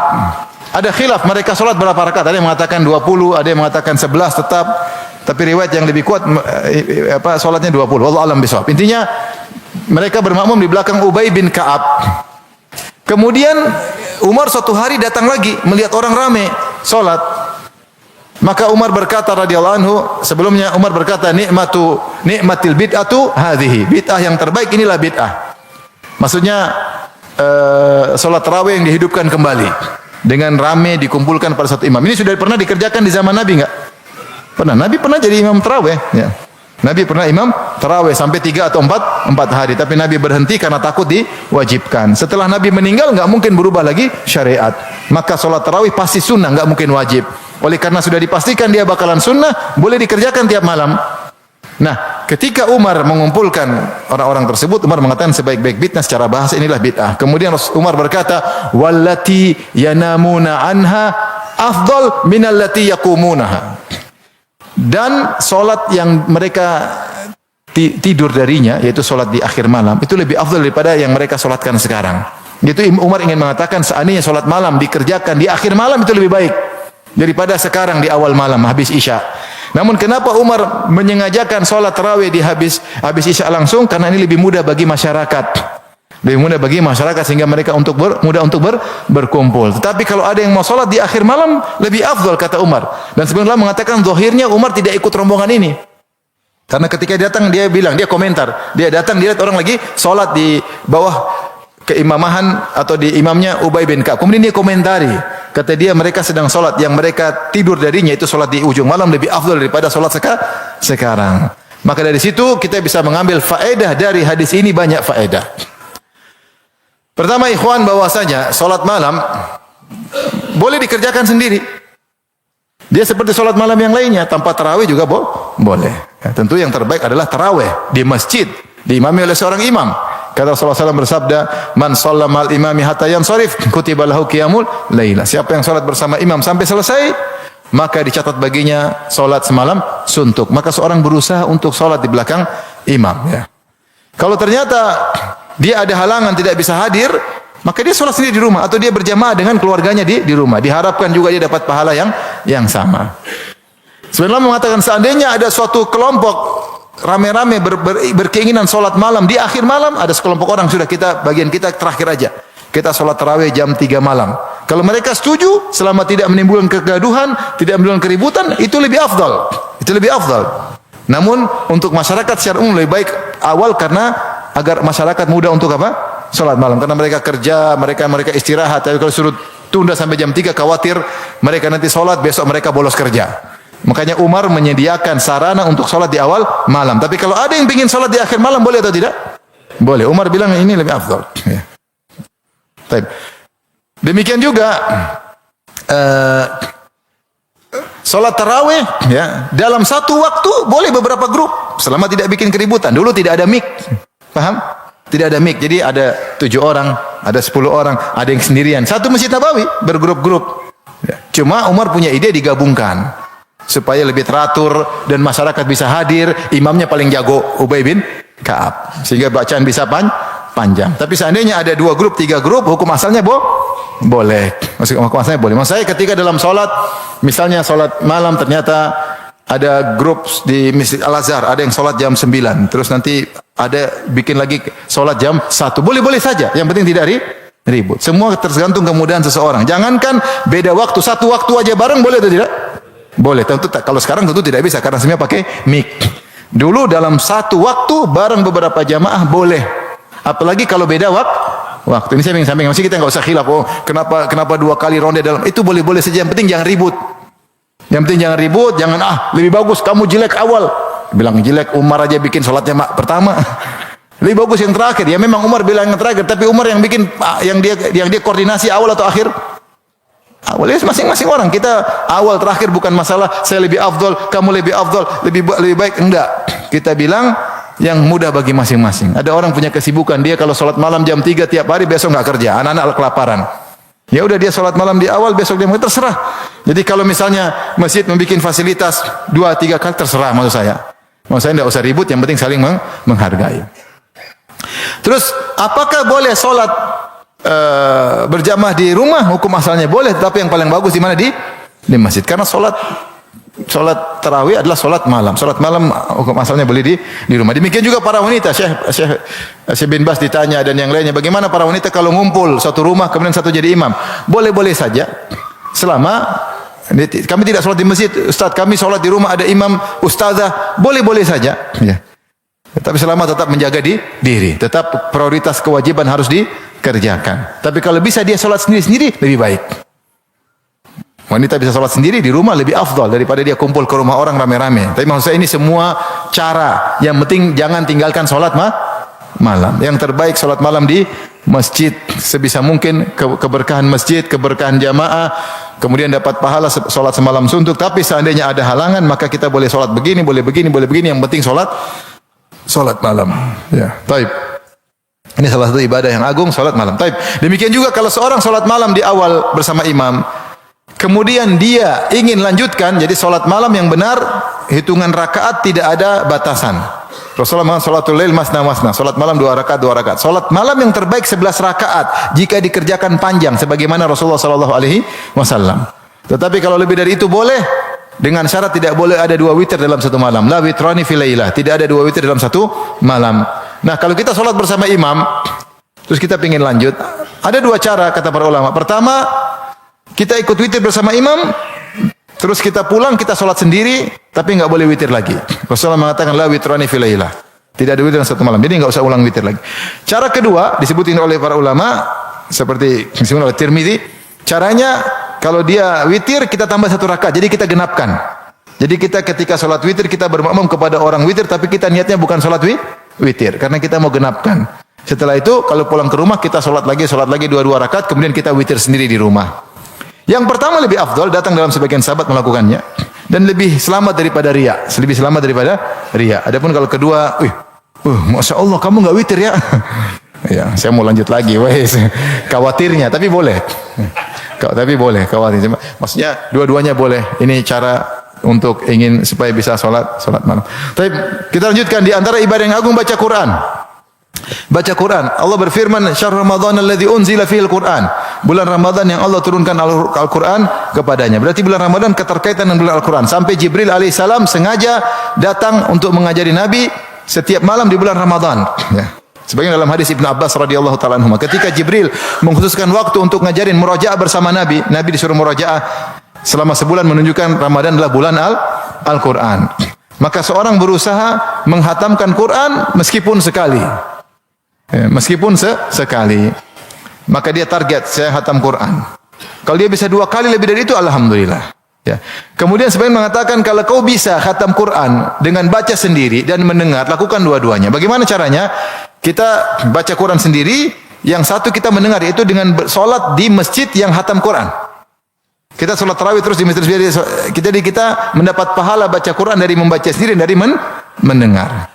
Ada khilaf, mereka sholat berapa rakaat? Ada yang mengatakan 20, ada yang mengatakan 11 tetap. Tapi riwayat yang lebih kuat salatnya 20. Wallahu a'lam bishawab. Intinya mereka bermakmum di belakang Ubay bin Ka'ab. Kemudian Umar suatu hari datang lagi melihat orang ramai salat. Maka Umar berkata radhiyallahu anhu, sebelumnya Umar berkata, "Ni'matil bid'atu hadhihi." Bid'ah yang terbaik inilah bid'ah. Maksudnya salat tarawih yang dihidupkan kembali dengan ramai dikumpulkan pada satu imam. Ini sudah pernah dikerjakan di zaman Nabi enggak? Pernah. Nabi pernah jadi imam tarawih, ya. Nabi pernah imam tarawih sampai 3 atau 4 hari, tapi Nabi berhenti karena takut diwajibkan. Setelah Nabi meninggal enggak mungkin berubah lagi syariat. Maka salat tarawih pasti sunnah, enggak mungkin wajib. Oleh karena sudah dipastikan dia bakalan sunnah, boleh dikerjakan tiap malam. Nah, ketika Umar mengumpulkan orang-orang tersebut, Umar mengatakan sebaik-baik bid'ah secara bahasa inilah bid'ah. Kemudian Umar berkata, "Wallati yanamuna anha afdal minallati yaqumunaha." Dan solat yang mereka tidur darinya, yaitu solat di akhir malam, itu lebih afdal daripada yang mereka solatkan sekarang. Itu Umar ingin mengatakan, seandainya solat malam dikerjakan di akhir malam itu lebih baik daripada sekarang di awal malam habis isya. Namun kenapa Umar menyengajakan solat tarawih di habis isya langsung? Karena ini lebih mudah bagi masyarakat. Lebih mudah bagi masyarakat sehingga mereka mudah untuk berkumpul. Tetapi kalau ada yang mau sholat di akhir malam lebih afdal kata Umar. Dan sebenarnya mengatakan zahirnya Umar tidak ikut rombongan ini. Karena ketika dia datang dia bilang, dia komentar, dia datang dia lihat orang lagi sholat di bawah keimamahan atau di imamnya Ubay bin Ka'ab. Kemudian dia komentari, kata dia mereka sedang solat, yang mereka tidur darinya itu solat di ujung malam lebih afdal daripada solat sekarang. Maka dari situ kita bisa mengambil faedah dari hadis ini, banyak faedah. Pertama ikhwan, bahwasanya solat malam boleh dikerjakan sendiri. Dia seperti solat malam yang lainnya, tanpa tarawih juga boleh. Ya, tentu yang terbaik adalah tarawih di masjid, diimami oleh seorang imam. Kata Rasulullah SAW bersabda, "Man shalla ma'al imami hatta yansharif, kutiba lahu qiyamul laila." Siapa yang salat bersama imam sampai selesai, maka dicatat baginya salat semalam suntuk. Maka seorang berusaha untuk salat di belakang imam, ya. Kalau ternyata dia ada halangan tidak bisa hadir, maka dia salat sendiri di rumah atau dia berjamaah dengan keluarganya di rumah. Diharapkan juga dia dapat pahala yang sama. Sebenarnya mengatakan seandainya ada suatu kelompok rame-rame berkeinginan solat malam di akhir malam, ada sekelompok orang sudah bagian kita terakhir aja. Kita solat tarawih jam 3 malam. Kalau mereka setuju, selama tidak menimbulkan kegaduhan, tidak menimbulkan keributan, itu lebih afdal. Itu lebih afdal. Namun untuk masyarakat secara umum lebih baik awal, karena agar masyarakat mudah untuk apa? Solat malam. Karena mereka kerja, mereka istirahat. Tapi kalau suruh tunda sampai jam 3, khawatir mereka nanti solat, besok mereka bolos kerja. Makanya Umar menyediakan sarana untuk sholat di awal malam. Tapi kalau ada yang ingin sholat di akhir malam, boleh atau tidak? Boleh. Umar bilang ini lebih afdal. Ya. Demikian juga sholat tarawih, ya, dalam satu waktu boleh beberapa grup, selama tidak bikin keributan. Dulu tidak ada mic, paham? Tidak ada mic, jadi ada 7 orang, ada 10 orang, ada yang sendirian. Satu masjid Nabawi bergrup-grup. Ya. Cuma Umar punya ide digabungkan, supaya lebih teratur dan masyarakat bisa hadir. Imamnya paling jago Ubay bin Ka'ab, sehingga bacaan bisa panjang. Tapi seandainya ada 2 grup, 3 grup, hukum asalnya boleh. Hukum asalnya boleh. Maksud saya ketika dalam sholat, misalnya sholat malam ternyata ada grup di Masjid Al-Azhar, ada yang sholat jam 9, terus nanti ada bikin lagi sholat jam 1. Boleh-boleh saja, yang penting tidak ribut. Semua tergantung kemudahan seseorang. Jangankan beda waktu, satu waktu aja bareng, boleh atau tidak? Boleh. Tentu kalau sekarang tentu tidak bisa karena semuanya pakai mic. Dulu dalam satu waktu bareng beberapa jamaah boleh. Apalagi kalau beda waktu. Ini saya samping. Masih kita nggak usah khilaf. Oh, kenapa 2 kali ronde dalam itu boleh saja. Yang penting jangan ribut. Yang penting jangan ribut. Jangan lebih bagus kamu jelek awal. Bilang jelek, Umar aja bikin sholatnya pertama. Lebih bagus yang terakhir. Ya memang Umar bilang yang terakhir, tapi Umar yang bikin yang dia koordinasi awal atau akhir. Awalnya masing-masing orang. Kita awal terakhir bukan masalah saya lebih afdol, kamu lebih afdol, lebih baik, enggak. Kita bilang yang mudah bagi masing-masing. Ada orang punya kesibukan, dia kalau sholat malam jam 3 tiap hari, besok enggak kerja, anak-anak kelaparan. Ya udah dia sholat malam di awal, besok dia terserah. Jadi kalau misalnya masjid membuat fasilitas 2-3 kali, terserah maksud saya. Maksud saya enggak usah ribut, yang penting saling menghargai. Terus apakah boleh sholat berjamaah di rumah? Hukum asalnya boleh, tapi yang paling bagus di mana? Di masjid. Karena sholat tarawih adalah sholat malam. Sholat malam hukum asalnya boleh di rumah. Demikian juga para wanita. Syekh bin Bas ditanya dan yang lainnya, bagaimana para wanita kalau ngumpul satu rumah kemudian satu jadi imam? Boleh saja. Selama kami tidak sholat di masjid, Ustaz, kami sholat di rumah ada imam, ustazah, boleh saja. Ya. Tapi selama tetap menjaga diri, tetap prioritas kewajiban harus dikerjakan. Tapi kalau bisa dia sholat sendiri-sendiri, lebih baik. Wanita bisa sholat sendiri di rumah lebih afdal daripada dia kumpul ke rumah orang rame-rame. Tapi maksud saya ini semua cara. Yang penting jangan tinggalkan sholat malam. Yang terbaik sholat malam di masjid. Sebisa mungkin keberkahan masjid, keberkahan jamaah. Kemudian dapat pahala sholat semalam suntuk. Tapi seandainya ada halangan, maka kita boleh sholat begini, boleh begini. Yang penting sholat malam. Ya, taib. Ini salah satu ibadah yang agung, sholat malam. Taib. Demikian juga kalau seorang sholat malam di awal bersama imam, kemudian dia ingin lanjutkan, jadi sholat malam yang benar, hitungan rakaat tidak ada batasan. Rasulullah mengatakan sholatul lail masna. Sholat malam 2 rakaat. Sholat malam yang terbaik 11 rakaat jika dikerjakan panjang, sebagaimana Rasulullah SAW. Tetapi kalau lebih dari itu boleh. Dengan syarat tidak boleh ada 2 witir dalam satu malam. La witrani fi lailah. Tidak ada 2 witir dalam satu malam. Nah, kalau kita sholat bersama imam, terus kita ingin lanjut, ada 2 cara kata para ulama. Pertama, kita ikut witir bersama imam, terus kita pulang, kita sholat sendiri, tapi enggak boleh witir lagi. Rasulullah mengatakan la witrani fi lailah. Tidak ada witir dalam satu malam. Jadi enggak usah ulang witir lagi. Cara kedua disebutin oleh para ulama seperti disebutkan oleh Tirmidzi, caranya kalau dia witir kita tambah 1 rakaat. Jadi kita genapkan. Jadi kita ketika salat witir kita bermakmum kepada orang witir tapi kita niatnya bukan salat witir karena kita mau genapkan. Setelah itu kalau pulang ke rumah kita salat lagi 2 rakaat kemudian kita witir sendiri di rumah. Yang pertama lebih afdal, datang dalam sebagian sahabat melakukannya dan lebih selamat daripada riya, lebih selamat daripada riya. Adapun kalau kedua, Masya Allah kamu nggak witir ya? Ya, saya mau lanjut lagi, khawatirnya, tapi boleh, khawatir. Maksudnya dua-duanya boleh. Ini cara untuk ingin supaya bisa sholat malam. Tapi kita lanjutkan di antara ibadah yang agung baca Quran. Baca Quran. Allah berfirman, "Syahrul Ramadan alladzi unzila fihil Quran." Bulan Ramadan yang Allah turunkan Al-Quran kepadanya. Berarti bulan Ramadan keterkaitan dengan bulan Al-Quran. Sampai Jibril alaihissalam sengaja datang untuk mengajari Nabi setiap malam di bulan Ramadan. Ya. Sebagian dalam hadis Ibnu Abbas radhiyallahu taala anhu, ketika Jibril mengkhususkan waktu untuk ngajarin murajaah bersama Nabi, Nabi disuruh murajaah selama sebulan menunjukkan Ramadan adalah bulan Al-Quran. Maka seorang berusaha menghatamkan Quran meskipun sekali. Sekali. Maka dia target, saya hatam Quran. Kalau dia bisa 2 kali lebih dari itu, alhamdulillah. Ya. Kemudian sebagian mengatakan kalau kau bisa khatam Quran dengan baca sendiri dan mendengar, lakukan dua-duanya. Bagaimana caranya? Kita baca Quran sendiri, yang satu kita mendengar, yaitu dengan sholat di masjid yang khatam Quran. Kita sholat tarawih terus di masjid, kita mendapat pahala baca Quran dari membaca sendiri, dari mendengar.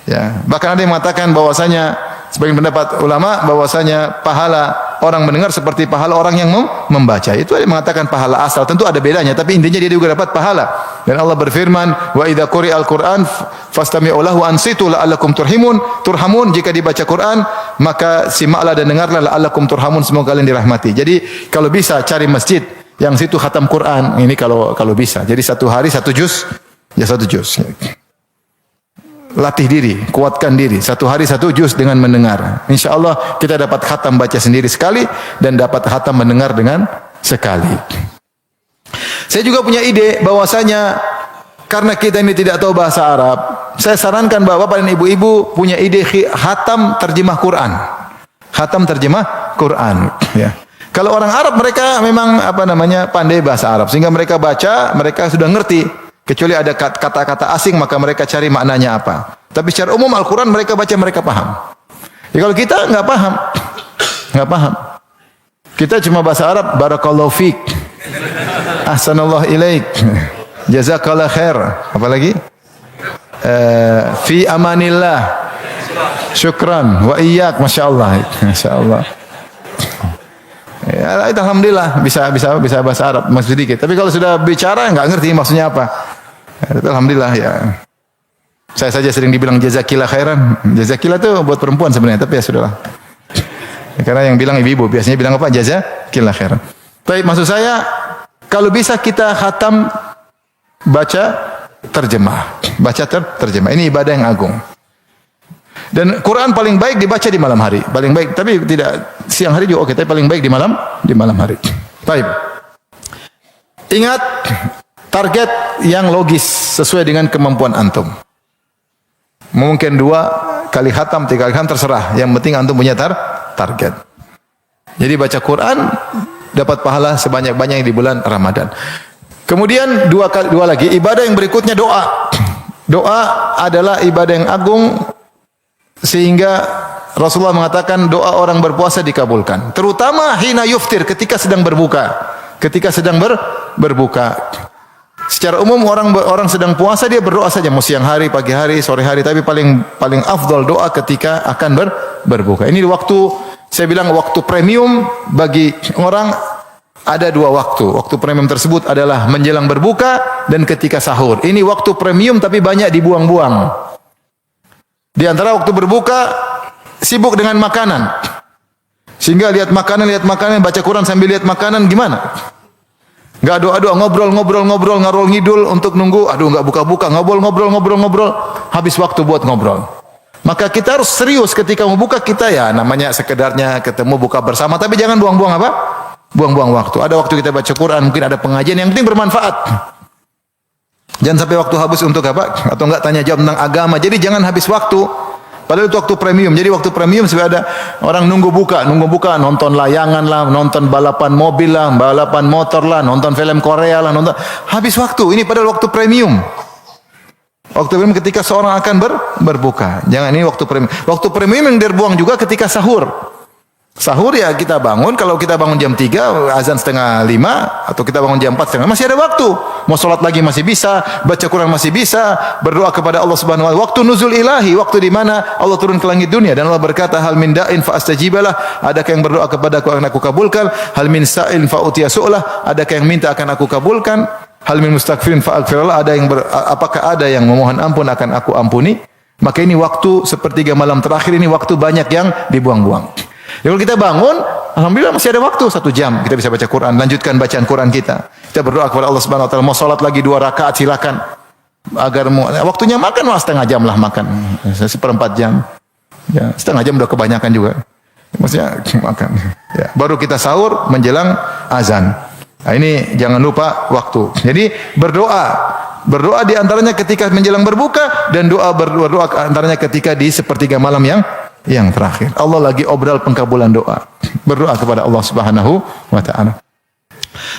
Ya. Bahkan ada yang mengatakan bahwasanya sebagian pendapat ulama bahwasanya pahala orang mendengar seperti pahala orang yang membaca. Itu ada yang mengatakan pahala asal. Tentu ada bedanya, tapi intinya dia juga dapat pahala. Dan Allah berfirman, "Wa idza quri'al Qur'an fastami'u lahu wa ansitu la'allakum turhamun." Jika dibaca Quran, maka simaklah dan dengarlah la'allakum turhamun, semoga kalian dirahmati. Jadi kalau bisa cari masjid yang situ khatam Quran, ini kalau bisa. Jadi 1 hari 1 juz, ya 1 juz. Latih diri, kuatkan diri. 1 hari 1 juz dengan mendengar. Insya Allah kita dapat khatam baca sendiri sekali dan dapat khatam mendengar dengan sekali. Saya juga punya ide bahwasanya karena kita ini tidak tahu bahasa Arab, saya sarankan bahwa bapak dan ibu-ibu punya ide khatam terjemah Quran. Khatam terjemah Quran. Ya. Kalau orang Arab mereka memang pandai bahasa Arab sehingga mereka baca, mereka sudah ngerti. Kecuali ada kata-kata asing maka mereka cari maknanya apa. Tapi secara umum Al-Quran mereka baca, mereka paham. Ya, kalau kita nggak paham. Kita cuma bahasa Arab, barakallahu fiik, ahsanallahu ilaik, jazakallah khair, apalagi fi amanillah, syukran wa iyyak, masya Allah. Ya, alhamdulillah bisa bahasa Arab masih sedikit. Tapi kalau sudah bicara nggak ngerti maksudnya apa. Ya, alhamdulillah ya. Saya saja sering dibilang jazakillah khairan. Jazakillah itu buat perempuan sebenarnya, tapi ya sudahlah. Ya, karena yang bilang ibu-ibu biasanya bilang apa? Jazakillah khairan. Baik, maksud saya kalau bisa kita khatam baca terjemah. Terjemah. Ini ibadah yang agung. Dan Quran paling baik dibaca di malam hari. Paling baik, tapi tidak siang hari juga oke, tapi paling baik di malam hari. Baik. Ingat target yang logis sesuai dengan kemampuan antum. Mungkin 2 kali khatam, 3 kali khatam terserah. Yang penting antum punya target. Jadi baca Quran dapat pahala sebanyak-banyaknya di bulan Ramadan. Kemudian dua lagi ibadah yang berikutnya doa. Doa adalah ibadah yang agung sehingga Rasulullah mengatakan doa orang berpuasa dikabulkan. Terutama hina yuftir, ketika sedang berbuka. Secara umum orang sedang puasa dia berdoa saja, mau siang hari, pagi hari, sore hari, tapi paling afdal doa ketika akan berbuka. Ini waktu, saya bilang waktu premium bagi orang. Ada 2 waktu. Waktu premium tersebut adalah menjelang berbuka dan ketika sahur. Ini waktu premium tapi banyak dibuang-buang. Di antara waktu berbuka sibuk dengan makanan. Sehingga lihat makanan, baca Quran sambil lihat makanan gimana? Enggak doa-doa, ngobrol, ngarol ngidul untuk nunggu, enggak buka-buka, ngobrol, habis waktu buat ngobrol. Maka kita harus serius ketika mau buka, kita ya namanya sekedarnya ketemu buka bersama, tapi jangan buang-buang apa? Buang-buang waktu. Ada waktu kita baca Quran, mungkin ada pengajian yang penting bermanfaat. Jangan sampai waktu habis untuk apa? Atau enggak tanya jawab tentang agama. Jadi jangan habis waktu Padahal itu waktu premium. Jadi waktu premium sudah ada orang nunggu buka, nonton layangan lah, nonton balapan mobil lah, balapan motor lah, nonton film Korea lah, nonton. Habis waktu. Ini padahal waktu premium. Waktu premium ketika seorang akan berbuka. Jangan ini waktu premium. Waktu premium yang dibuang juga ketika sahur. Sahur ya kita bangun, kalau kita bangun jam 3, azan setengah 5, atau kita bangun jam 4 setengah, masih ada waktu. Mau sholat lagi masih bisa, baca Quran masih bisa, berdoa kepada Allah Subhanahu wa taala. Waktu nuzul ilahi, waktu di mana Allah turun ke langit dunia dan Allah berkata, hal min da'in fa astajibalah, adakah yang berdoa kepada aku akan aku kabulkan, hal min sa'il fa utiya su'lah, adakah yang minta akan aku kabulkan, hal min mustaghfirin fa aghfirlah, apakah ada yang memohon ampun akan aku ampuni. Maka ini waktu sepertiga malam terakhir ini waktu banyak yang dibuang-buang. Ya, kalau kita bangun, alhamdulillah masih ada waktu 1 jam. Kita bisa baca Quran, lanjutkan bacaan Quran kita. Kita berdoa kepada Allah Subhanahu wa taala, mau salat lagi 2 rakaat silakan. Agar waktunya makan setengah jam lah makan. 1/4 jam. Ya, setengah jam udah kebanyakan juga. Maksudnya makan. Ya, baru kita sahur menjelang azan. Nah, ini jangan lupa waktu. Jadi berdoa di antaranya ketika menjelang berbuka dan berdoa antaranya ketika di sepertiga malam yang terakhir. Allah lagi obral pengkabulan doa. Berdoa kepada Allah Subhanahu wa taala.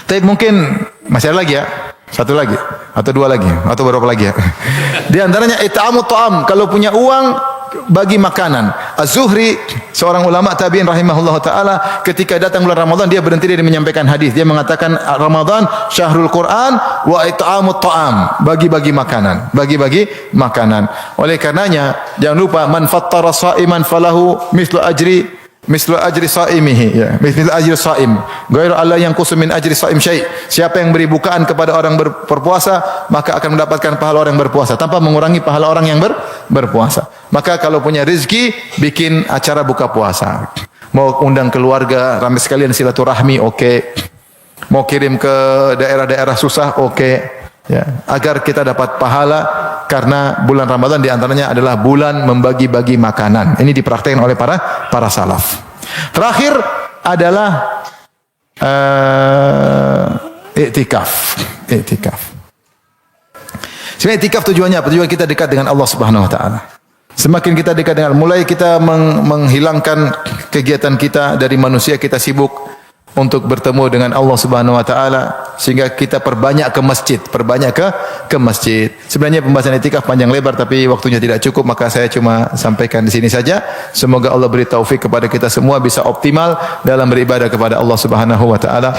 Tapi mungkin masih ada lagi ya? 1 lagi atau 2 lagi atau berapa lagi ya? Di antaranya it'amut ta'am, kalau punya uang bagi makanan. Az-Zuhri, seorang ulama tabi'in rahimahullah taala, ketika datang bulan Ramadan dia berhenti dari menyampaikan hadis. Dia mengatakan Ramadan syahrul Quran wa it'amut ta'am, bagi-bagi makanan, bagi-bagi makanan. Oleh karenanya jangan lupa man fattara sha'iman falahu mislu ajri saimihi, ya, mislu ajri shaim. Ghairu alla yanqusu min ajri shaim syai'. Siapa yang beri bukaan kepada orang berpuasa, maka akan mendapatkan pahala orang yang berpuasa tanpa mengurangi pahala orang yang berpuasa. Maka kalau punya rezeki, bikin acara buka puasa. Mau undang keluarga, ramai sekalian silaturahmi, oke. Mau kirim ke daerah-daerah susah, oke. Ya, agar kita dapat pahala, karena bulan Ramadan di antaranya adalah bulan membagi-bagi makanan. Ini dipraktikkan oleh para salaf. Terakhir adalah i'tikaf. Sebenarnya i'tikaf tujuannya apa? Tujuan kita dekat dengan Allah Subhanahu wa taala. Semakin kita dekat dengan, mulai kita menghilangkan kegiatan kita dari manusia, kita sibuk untuk bertemu dengan Allah Subhanahu wa taala, sehingga kita perbanyak ke masjid, ke masjid. Sebenarnya pembahasan i'tikaf panjang lebar tapi waktunya tidak cukup, maka saya cuma sampaikan di sini saja. Semoga Allah beri taufik kepada kita semua bisa optimal dalam beribadah kepada Allah Subhanahu wa taala.